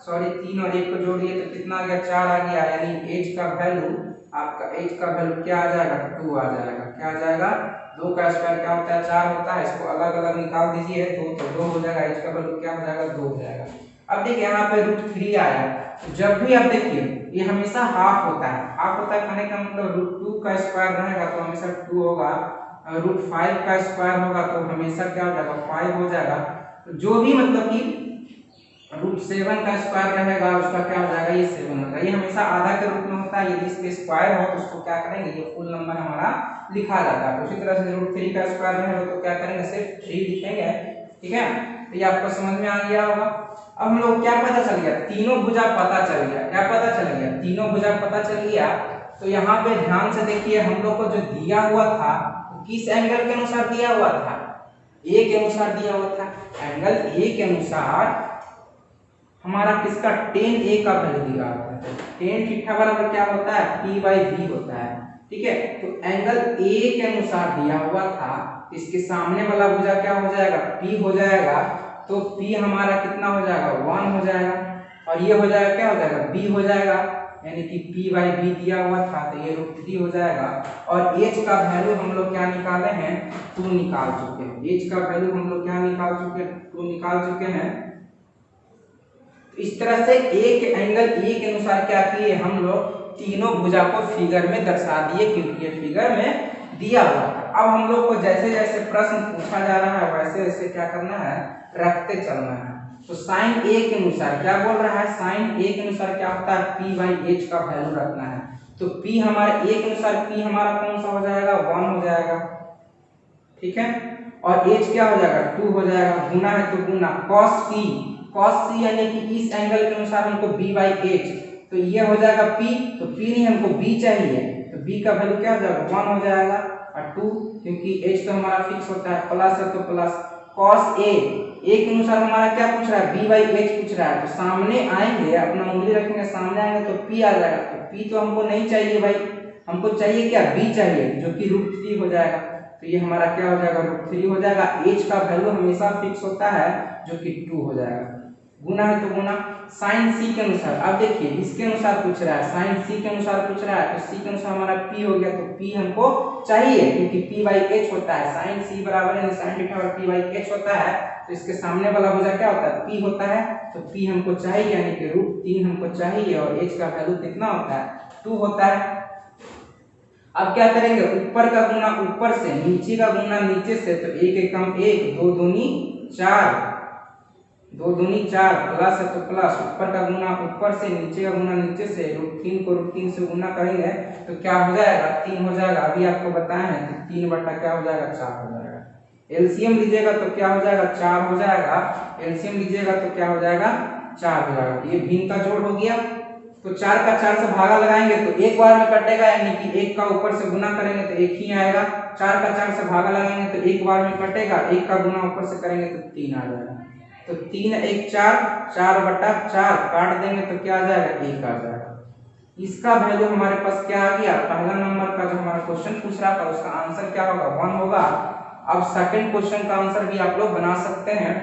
A: सॉरी 3 और 1 को जोड़ दिए तो कितना आ गया, 4 आ गया। यानी H का वैल्यू, आपका H का वैल्यू क्या आ जाएगा, 2 आ जाएगा। क्या आ जाएगा, 2 का स्क्वायर क्या होता है, 4 होता है, इसको अलग अलग निकाल दीजिए, 2 तो 2 हो जाएगा, H का वैल्यू क्या हो जाएगा, 2 हो जाएगा। अब देखिए यहाँ पे √3 आया, तो जब भी आप देखिए ये हमेशा हाफ होता है, हाफ होता है कहने का मतलब √2 का स्क्वायर रहेगा तो हमेशा 2 होगा, √5 का स्क्वायर होगा तो हमेशा क्या हो जाएगा, 5 हो जाएगा। तो जो भी मतलब कि √7 का स्क्वायर रहेगा उसका क्या हो जाएगा, ये 7 होगा। ये हमेशा आधा के रूप में होता है, यदि इसके स्क्वायर हो तो उसको क्या करेंगे, ये फुल नंबर हमारा लिखा जाता है। तो उसी तरह से √3 का स्क्वायर रहेगा तो क्या करेंगे, सिर्फ 3 लिखेंगे, ठीक है। तो ये आपको समझ में आ गया होगा। अब हम लोग क्या पता चल गया, तीनों भुजा पता चल गया। क्या पता चल गया, तीनों भुजा पता चल गया। तो यहाँ पे ध्यान से देखिए, हम लोग को जो दिया हुआ था तो किस एंगल के अनुसार दिया हुआ था, ए के अनुसार दिया हुआ था। एंगल ए के अनुसार हमारा किसका, tan A का वैल्यू दिया हुआ है। tan थीटा बराबर क्या होता है, P/B होता है, ठीक है। तो एंगल A के अनुसार दिया हुआ था, इसके सामने वाला भुजा क्या हो जाएगा, P हो जाएगा। तो P हमारा कितना हो जाएगा, 1 हो जाएगा, और ये हो जाएगा क्या हो जाएगा, B हो जाएगा, यानी कि P/B दिया हुआ था तो ये √3 हो जाएगा। और H का वैल्यू हम लोग क्या निकाले हैं, 2 निकाल चुके हैं। H का वैल्यू हम लोग क्या निकाल चुके हैं, 2 निकाल चुके हैं। इस तरह से एक एंगल ए के अनुसार क्या किए हम लोग, तीनों भुजा को फिगर में दर्शा दिए, क्योंकि ये फिगर में दिया हुआ है। अब हम लोग को जैसे जैसे प्रश्न पूछा जा रहा है वैसे वैसे क्या करना है, रखते चलना है। तो साइन ए के अनुसार क्या बोल रहा है, साइन ए के अनुसार क्या होता है, P/H का वैल्यू रखना है। तो P हमारे ए के अनुसार P हमारा कौन सा हो जाएगा, 1 हो जाएगा, ठीक है। और H क्या हो जाएगा, 2 हो जाएगा। गुना है तो गुना, cos C यानी कि इस एंगल के अनुसार हमको B/H, तो ये हो जाएगा P, तो P नहीं हमको B चाहिए, तो B का वैल्यू क्या हो जाएगा, 1 हो जाएगा। और 2 क्योंकि H तो हमारा फिक्स होता है, प्लस है तो प्लस। cos A के अनुसार हमारा क्या पूछ रहा है, B/H पूछ रहा है, तो सामने आएंगे, अपना उंगली रखेंगे सामने आएंगे तो P आ जाएगा। तो P तो हमको नहीं चाहिए भाई, हमको चाहिए क्या, B चाहिए, जो कि √3 हो जाएगा। तो ये हमारा क्या हो जाएगा, √3 हो जाएगा। H का वैल्यू हमेशा फिक्स होता है जो कि 2 हो जाएगा। गुना है तो गुना। साइन C के अनुसार, अब देखिए इसके अनुसार पूछ रहा है, साइन C के अनुसार पूछ रहा है, तो C के अनुसार हमारा P हो गया, तो P हमको चाहिए क्योंकि P/H होता है। साइन C बराबर है साइन थीटा और P/H होता है, तो इसके सामने वाला भुजा क्या होता है, P होता है। तो P हमको चाहिए यानी कि √3 हमको चाहिए, और H का वैल्यू कितना होता है, 2 होता है। अब क्या करेंगे, ऊपर का गुना ऊपर से, नीचे का गुना नीचे से, तो 1 एकम 1, 2 दूनी 4, 2 दूनी 4, प्लस है तो प्लस, ऊपर का गुना ऊपर से, नीचे का गुना नीचे से, √3 को √3 से गुना करेंगे तो क्या हो जाएगा, 3 हो जाएगा। अभी आपको बताया है कि 3 बटा क्या हो जाएगा, 4 हो जाएगा। एलसीएम लीजिएगा तो क्या हो जाएगा 4 हो जाएगा, एलसीएम लीजिएगा तो क्या हो जाएगा 4 हो जाएगा। ये भिन्न का जोड़ हो गया, तो 4 का 4 से भागा लगाएंगे तो एक बार में कटेगा, यानी कि 1 का ऊपर से गुना करेंगे तो 1 ही आएगा। 4 का 4 से भागा लगाएंगे तो एक बार में कटेगा, 1 का गुना ऊपर से करेंगे तो 3 आ जाएगा। तो 3 1 4, 4/4 काट देंगे तो क्या आ जाएगा 1 आ जाएगा। इसका वैल्यू हमारे पास क्या आ गया, पहला नंबर का जो हमारा क्वेश्चन पूछ रहा था उसका आंसर क्या होगा 1 होगा। अब सेकंड क्वेश्चन का आंसर भी आप लोग बना सकते हैं,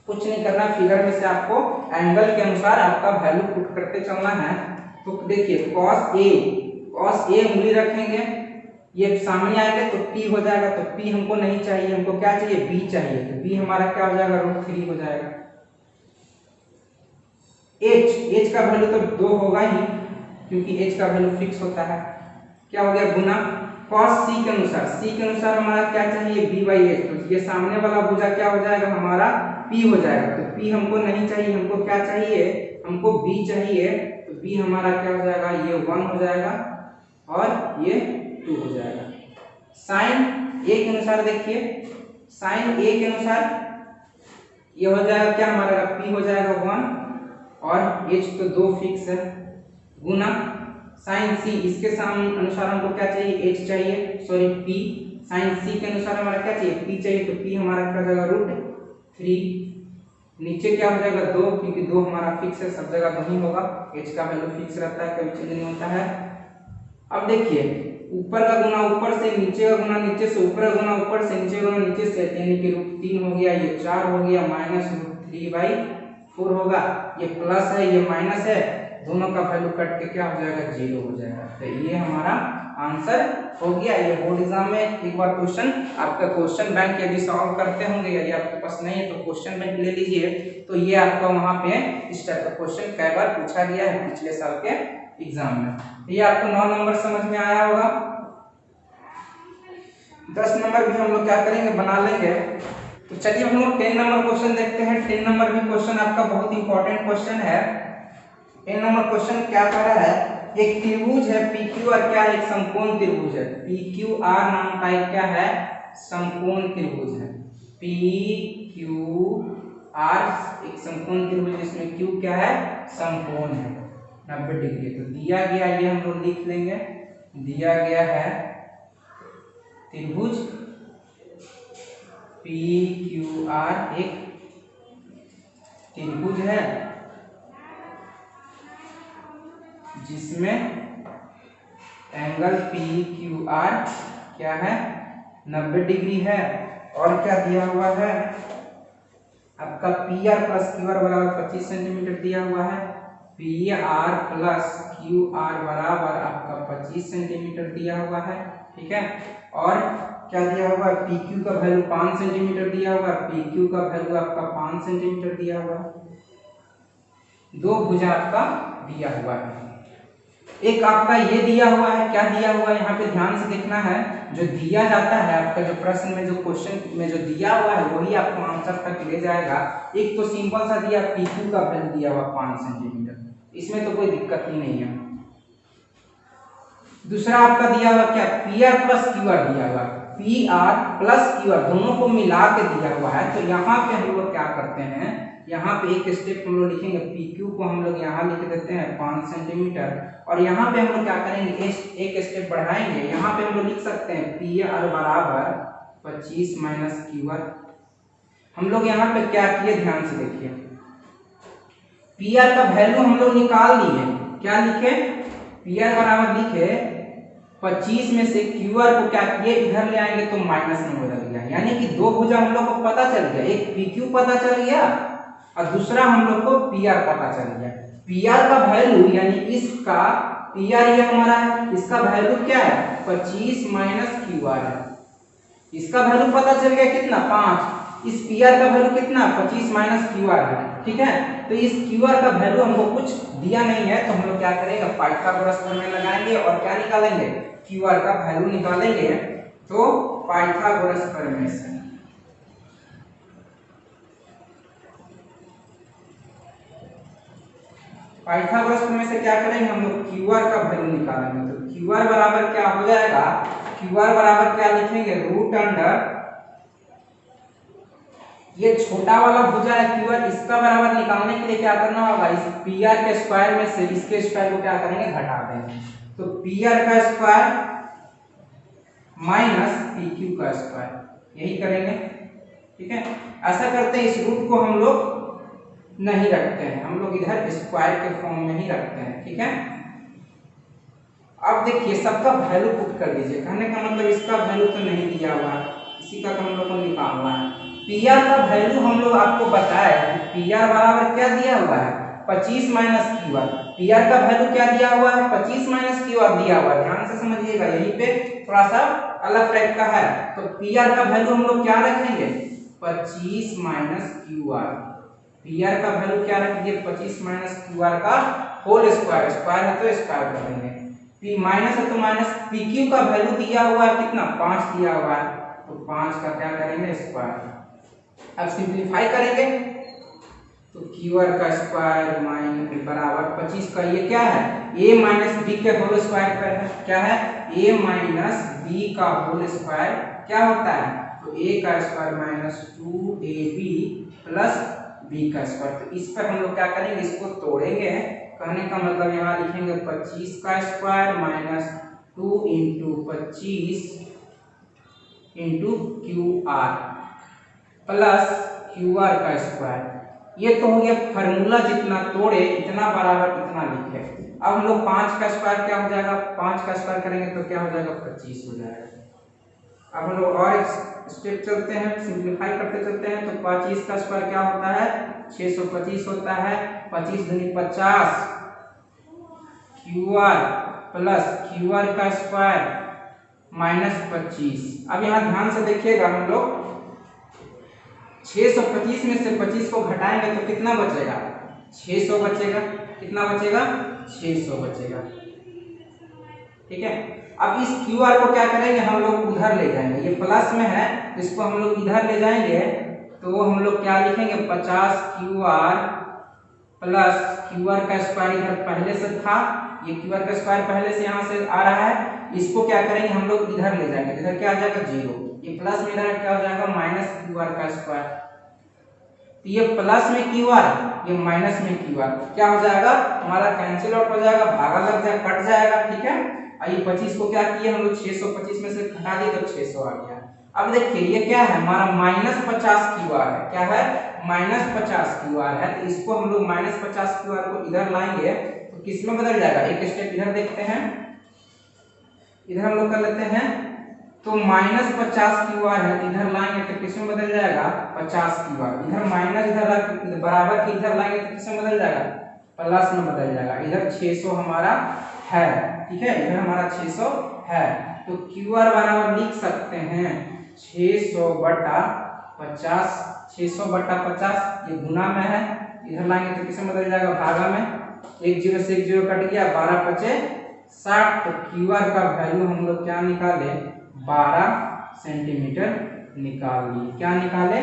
A: कुछ नहीं करना, फिगर में से आपको एंगल के अनुसार आपका वैल्यू पुट करते चलना है। तो देखिए cos a उंगली रखेंगे, ये सामने आएगा तो p हो जाएगा, तो p हमको नहीं चाहिए, हमको क्या चाहिए b चाहिए, तो b हमारा क्या हो जाएगा √3 हो जाएगा। h का वैल्यू तो 2 होगा ही, क्योंकि h का वैल्यू फिक्स होता है। क्या हो गया गुना cos c के अनुसार हमारा क्या चाहिए b/h, तो ये सामने वाला भुजा क्या हो जाएगा हमारा p हो जाएगा। तो p हमको नहीं चाहिए, हमको क्या चाहिए, हमको b चाहिए, तो b हमारा क्या हो जाएगा ये 1 हो जाएगा और ये 2 हो जाएगा। sin a के अनुसार देखिए, sin a के अनुसार ये हो जाएगा क्या हमारा p हो जाएगा 1 और h तो 2 फिक्स है, गुना sin c, इसके अनुसार हमको क्या चाहिए h चाहिए, सॉरी p, sin c के अनुसार हमारा क्या चाहिए p चाहिए, तो p हमारा क्या हो जाएगा √3, नीचे क्या हो जाएगा 2, क्योंकि 2 हमारा फिक्स है, सब जगह 2 ही होगा, h का वैल्यू फिक्स रहता है, कभी चेंज नहीं होता है। अब देखिए ऊपर का गुना ऊपर से, नीचे का गुना नीचे से, ऊपर का गुना ऊपर से, नीचे का गुना नीचे से, यानी कि √3 हो गया, ये 4 हो गया, माइनस √3/4 होगा, ये प्लस है ये माइनस है, दोनों का वैल्यू कट के क्या हो जाएगा 0 हो जाएगा। तो ये हमारा आंसर हो गया। ये बोर्ड एग्जाम में एक बार क्वेश्चन आपका क्वेश्चन बैंक यदि सॉल्व करते होंगे, यदि आपके पास नहीं है तो क्वेश्चन बैंक ले लीजिए, तो ये आपका वहां पे इस टाइप का क्वेश्चन कई बार पूछा गया है पिछले साल के एग्जाम में। ये आपको 9 नंबर समझ में आया होगा। 10 नंबर भी हम लोग क्या करेंगे बना लेंगे। तो चलिए हम लोग 10 नंबर क्वेश्चन देखते हैं। 10 नंबर भी क्वेश्चन आपका बहुत इंपॉर्टेंट क्वेश्चन है। 10 नंबर क्वेश्चन क्या कर रहा है, एक त्रिभुज है PQR, क्या है एक समकोण त्रिभुज है, PQR नाम का एक क्या है समकोण त्रिभुज है, PQR एक समकोण त्रिभुज जिसमें Q क्या है समकोण है 90 डिग्री। तो दिया गया, ये हम लोग लिख लेंगे, दिया गया है त्रिभुज PQR एक त्रिभुज है जिसमें एंगल PQR क्या है 90 डिग्री है, और क्या दिया हुआ है आपका PR प्लस QR बराबर 25 सेंटीमीटर दिया हुआ है, PR प्लस QR बराबर आपका 25 सेंटीमीटर दिया हुआ है, ठीक है। और क्या दिया हुआ है PQ का वैल्यू 5 सेंटीमीटर दिया हुआ है, PQ का वैल्यू आपका 5 सेंटीमीटर दिया हुआ है, दो भुजा आपका दिया हुआ है। एक आपका ये दिया हुआ है, क्या दिया हुआ है यहाँ पे ध्यान से देखना है, जो दिया जाता है आपका जो प्रश्न में जो क्वेश्चन में जो दिया हुआ है वही आपको आंसर तक ले जाएगा। एक तो सिंपल सा दिया PQ का वैल्यू दिया हुआ 5 सेंटीमीटर, इसमें तो कोई दिक्कत ही नहीं है। दूसरा आपका दिया हुआ क्या PR प्लस QR दिया हुआ, PR प्लस QR दोनों को मिला के दिया हुआ है। तो यहाँ पे हम लोग क्या करते हैं, यहाँ पे एक स्टेप हम लोग लिखेंगे, PQ को हम लोग यहाँ लिख देते हैं 5 सेंटीमीटर, और यहाँ पे हम लोग क्या करेंगे एक स्टेप बढ़ाएंगे, यहाँ पे हम लोग लिख सकते हैं PR बराबर 25 माइनस QR। हम लोग यहाँ पे क्या किए ध्यान से देखिए, PR का वैल्यू हम लोग निकाल लिए, क्या लिखे PR बराबर लिखे 25 में से QR को क्या किए इधर ले आएंगे तो माइनस में बदल गया, यानी कि दो भुजा हम लोग को पता चल गया, एक PQ पता चल गया और दूसरा हम लोग को PR पता चल गया। PR का वैल्यू यानी इसका PR ये हमारा है, इसका वैल्यू क्या है 25 माइनस QR है, इसका वैल्यू पता चल गया कितना 5, इस PR का वैल्यू कितना 25 माइनस QR है, ठीक है। तो इस QR का वैल्यू हमको कुछ दिया नहीं है, तो हम लोग क्या करेंगे पाइथागोरस प्रमेय लगाएंगे और क्या निकालेंगे QR का वैल्यू निकालेंगे। तो पाइथागोरस प्रमेय से पाइथागोरस प्रमेय से क्या करेंगे हम लोग QR का वैल्यू निकालेंगे। तो QR बराबर क्या हो जाएगा, QR बराबर क्या लिखेंगे रूट अंडर ये छोटा वाला भुजा है क्यूआर, इसका बराबर निकालने के लिए क्या करना होगा, इस पी आर के स्क्वायर में से इसके स्क्वायर को क्या करेंगे, घटा देंगे। तो पी आर का स्क्वायर माइनस पी क्यू का स्क्वायर, यही करेंगे। ठीक है, ऐसा करते हैं, इस रूट को हम लोग नहीं रखते हैं, हम लोग इधर स्क्वायर के फॉर्म में ही रखते हैं। ठीक है, अब देखिए सबका वैल्यू पुट कर दीजिए। कहने का मतलब इसका वैल्यू तो नहीं दिया हुआ है, इसी का तो हम लोग को निकालना है। पी आर का वैल्यू हम लोग आपको बताया है, पी आर बराबर क्या दिया हुआ है, 25 minus Q R. P R का वैल्यू क्या दिया हुआ है, 25 माइनस क्यू आर दिया हुआ है। ध्यान से समझिएगा, यहीं पे थोड़ा सा अलग टाइप का है। तो पी आर का वैल्यू हम लोग क्या रखेंगे, 25 minus Q R. P R का वैल्यू क्या रखेंगे, 25 माइनस क्यू आर का होल स्क्वायर, स्क्वायर है तो स्क्वायर कर देंगे। पी माइनस है तो माइनस, पी क्यू का वैल्यू दिया हुआ है कितना, 5 दिया हुआ है, तो 5 का क्या करेंगे, स्क्वायर। अब सिंपलीफाई करेंगे तो क्यू आर का स्क्वायर माइनस बराबर 25 का, ये क्या है, a माइनस बी के होल स्क्वायर का है, क्या है, a माइनस बी का होल स्क्वायर क्या होता है, तो a का square minus 2ab plus b का स्क्वायर। तो इस पर हम लोग क्या करेंगे, इसको तोड़ेंगे। कहने का मतलब यहाँ लिखेंगे 25 का square minus 2 into 25 into Q R plus Q R का स्क्वायर। ये तो हो गया फार्मूला, जितना तोड़े इतना बराबर इतना लिखे। अब हम लोग 5 का स्क्वायर क्या हो जाएगा, 5 का स्क्वायर करेंगे तो क्या हो जाएगा, 25 हो जाएगा। अब हम लोग और एक स्टेप चलते हैं, सिंप्लीफाई करते चलते हैं। तो 25 का स्क्वायर क्या होता है, 625 होता है। 25 दूनी 50 Q R plus Q R का स्क्वायर माइनस 25। अब यहाँ ध्यान से देखिएगा, हम लोग 625 में से 25 को घटाएंगे तो कितना बचेगा, 600 बचेगा। कितना बचेगा, 600 बचेगा। ठीक है, अब इस QR को क्या करेंगे, हम लोग उधर ले जाएंगे। ये प्लस में है, इसको हम लोग इधर ले जाएंगे तो हम लोग क्या लिखेंगे, 50 QR प्लस QR का स्क्वायर इधर पहले से था, ये QR का स्क्वायर पहले से यहाँ से आ रहा है। इसको क्या करेंगे, हम लोग इधर ले जाएंगे, इधर क्या आ जाएगा, 0। ये प्लस में इधर क्या हो जाएगा, माइनस QR का स्क्वायर। तो ये प्लस में QR, ये माइनस में QR, क्या हो जाएगा, हमारा कैंसिल आउट हो जाएगा, भागा लग जाएगा, कट जाएगा। ठीक है, ये 25 को क्या किए हम लोग, 625 में से घटा दिए तो 600 आ गया। अब देखिए ये क्या है, हमारा माइनस 50 QR है। क्या है, माइनस 50 QR है। तो इसको हम लोग माइनस 50 QR को इधर लाएंगे तो किस में बदल जाएगा, एक स्टेप इधर देखते हैं, इधर हम लोग कर लेते हैं। तो माइनस 50 QR है, इधर लाएंगे तो किस में बदल जाएगा, 50 QR। इधर माइनस इधर बराबर के इधर लाएंगे तो किस में बदल जाएगा, प्लस में बदल जाएगा। इधर 600 हमारा है। ठीक है, इधर हमारा 600 है। तो QR बराबर लिख सकते हैं 600 बटा 50, 600 बटा 50, ये गुना में है, इधर लाएंगे तो किस में बदल जाएगा, भागा में। एक 0 से एक 0 कट गया, 12 बचे 60। तो QR का वैल्यू हम लोग क्या निकाले, 12 सेंटीमीटर निकाल लिए। क्या निकाले,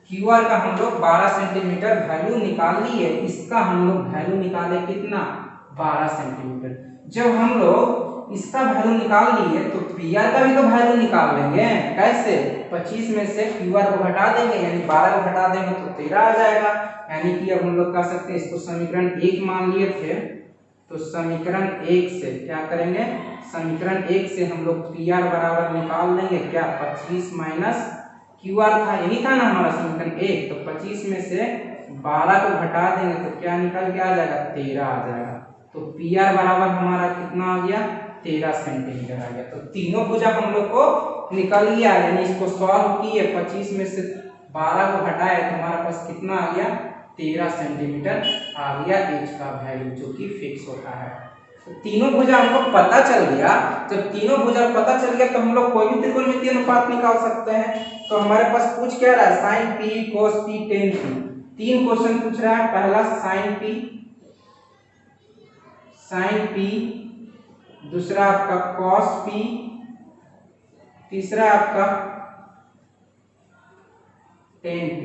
A: QR का हम लोग 12 सेंटीमीटर वैल्यू निकाल लिए। इसका हम लोग वैल्यू निकाले कितना, 12 सेंटीमीटर। जब हम लोग इसका वैल्यू निकाल लिए तो PR का भी तो वैल्यू निकाल लेंगे। कैसे, 25 में से QR को घटा देंगे, यानी 12 को घटा देंगे तो 13 आ जाएगा। यानी कि अब हम लोग कह सकते हैं, इसको समीकरण 1 मान लिए थे, तो समीकरण 1 से क्या करेंगे, समीकरण 1 से हम लोग PR बराबर निकाल लेंगे क्या, 25 माइनस QR था, यही था ना हमारा समीकरण 1। तो 25 में से 12 को घटा देंगे तो क्या निकल के आ जाएगा, 13 आ जाएगा। तो PR बराबर हमारा कितना आ गया, 13 सेंटीमीटर आ गया। तो तीनों भुजा हम लोग को निकल गया, यानी इसको सॉल्व किए, 25 में से 12 को घटाए तो हमारे पास कितना आ गया, 13 सेंटीमीटर आ गया H का वैल्यू, जो कि फिक्स होता है। तो तीनों भुजा हमको पता चल गया। जब तीनों भुजा पता चल गया तो हम लोग कोई भी त्रिकोणमितीय अनुपात निकाल सकते हैं। तो हमारे पास पूछ क्या रहा है, sin p cos p tan p। 3 question पूछ रहा है। पहला sin p, दूसरा आपका cos p, तीसरा आपका tan p।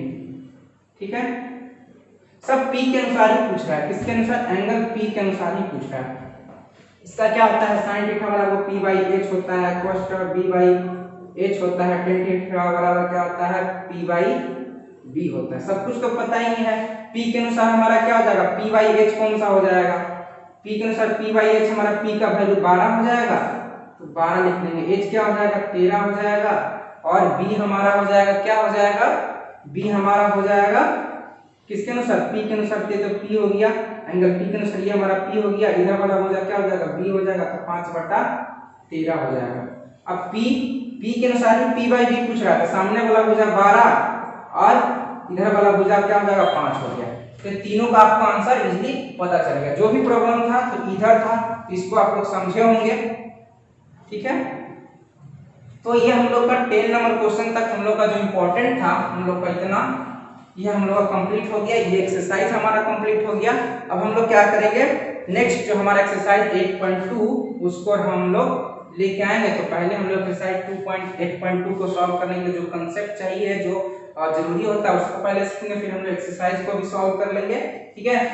A: ठीक है, सब p के अनुसार ही पूछ रहा है। किसके अनुसार, एंगल p के अनुसार ही पूछ रहा है। इसका क्या होता है, sin थीटा बराबर p बाई h होता है, cos theta b by h होता है, tan थीटा बराबर क्या होता है, p बाई b होता है। सब कुछ तो पता ही है। p के अनुसार हमारा क्या हो जाएगा, p बाई h कौन सा हो जाएगा, p के अनुसार p बाई h हमारा p का वैल्यू 12 हो जाएगा, तो 12 लिख लेंगे। h क्या हो जाएगा, 13 हो जाएगा। और b हमारा हो जाएगा, क्या हो जाएगा, b हमारा हो जाएगा किसके अनुसार, p के अनुसार। तो p हो गया, एंगल p के अनुसार ये हमारा p हो गया, इधर वाला हो जाएगा क्या हो जाएगा, b हो जाएगा, तो 5/13 हो जाएगा। अब p के अनुसार ही p बाई b पूछ रहा था, सामने वाला भुजा 12 और इधर वाला भुजा क्या हो जाएगा, 5 हो गया। तो तीनों का आपको आंसर इजीली पता चलेगा। जो भी प्रॉब्लम था तो इधर था, इसको आप लोग समझे होंगे, ठीक है। तो ये हम लोग का 10 नंबर क्वेश्चन तक हम लोग का जो इम्पोर्टेंट था हम लोग का इतना, ये हम लोग का कंप्लीट हो गया। ये एक्सरसाइज हमारा कंप्लीट हो गया। अब हम लोग क्या करेंगे, नेक्स्ट जो हमारा एक्सरसाइज 8.2 उसको हम लोग लेके आएंगे। तो पहले हम लोग एक्सरसाइज 2.8.2 को सॉल्व करने के लिए जो कंसेप्ट चाहिए, जो जरूरी होता है उसको पहले सीखेंगे, फिर हम लोग एक्सरसाइज को भी सॉल्व कर लेंगे, ठीक है।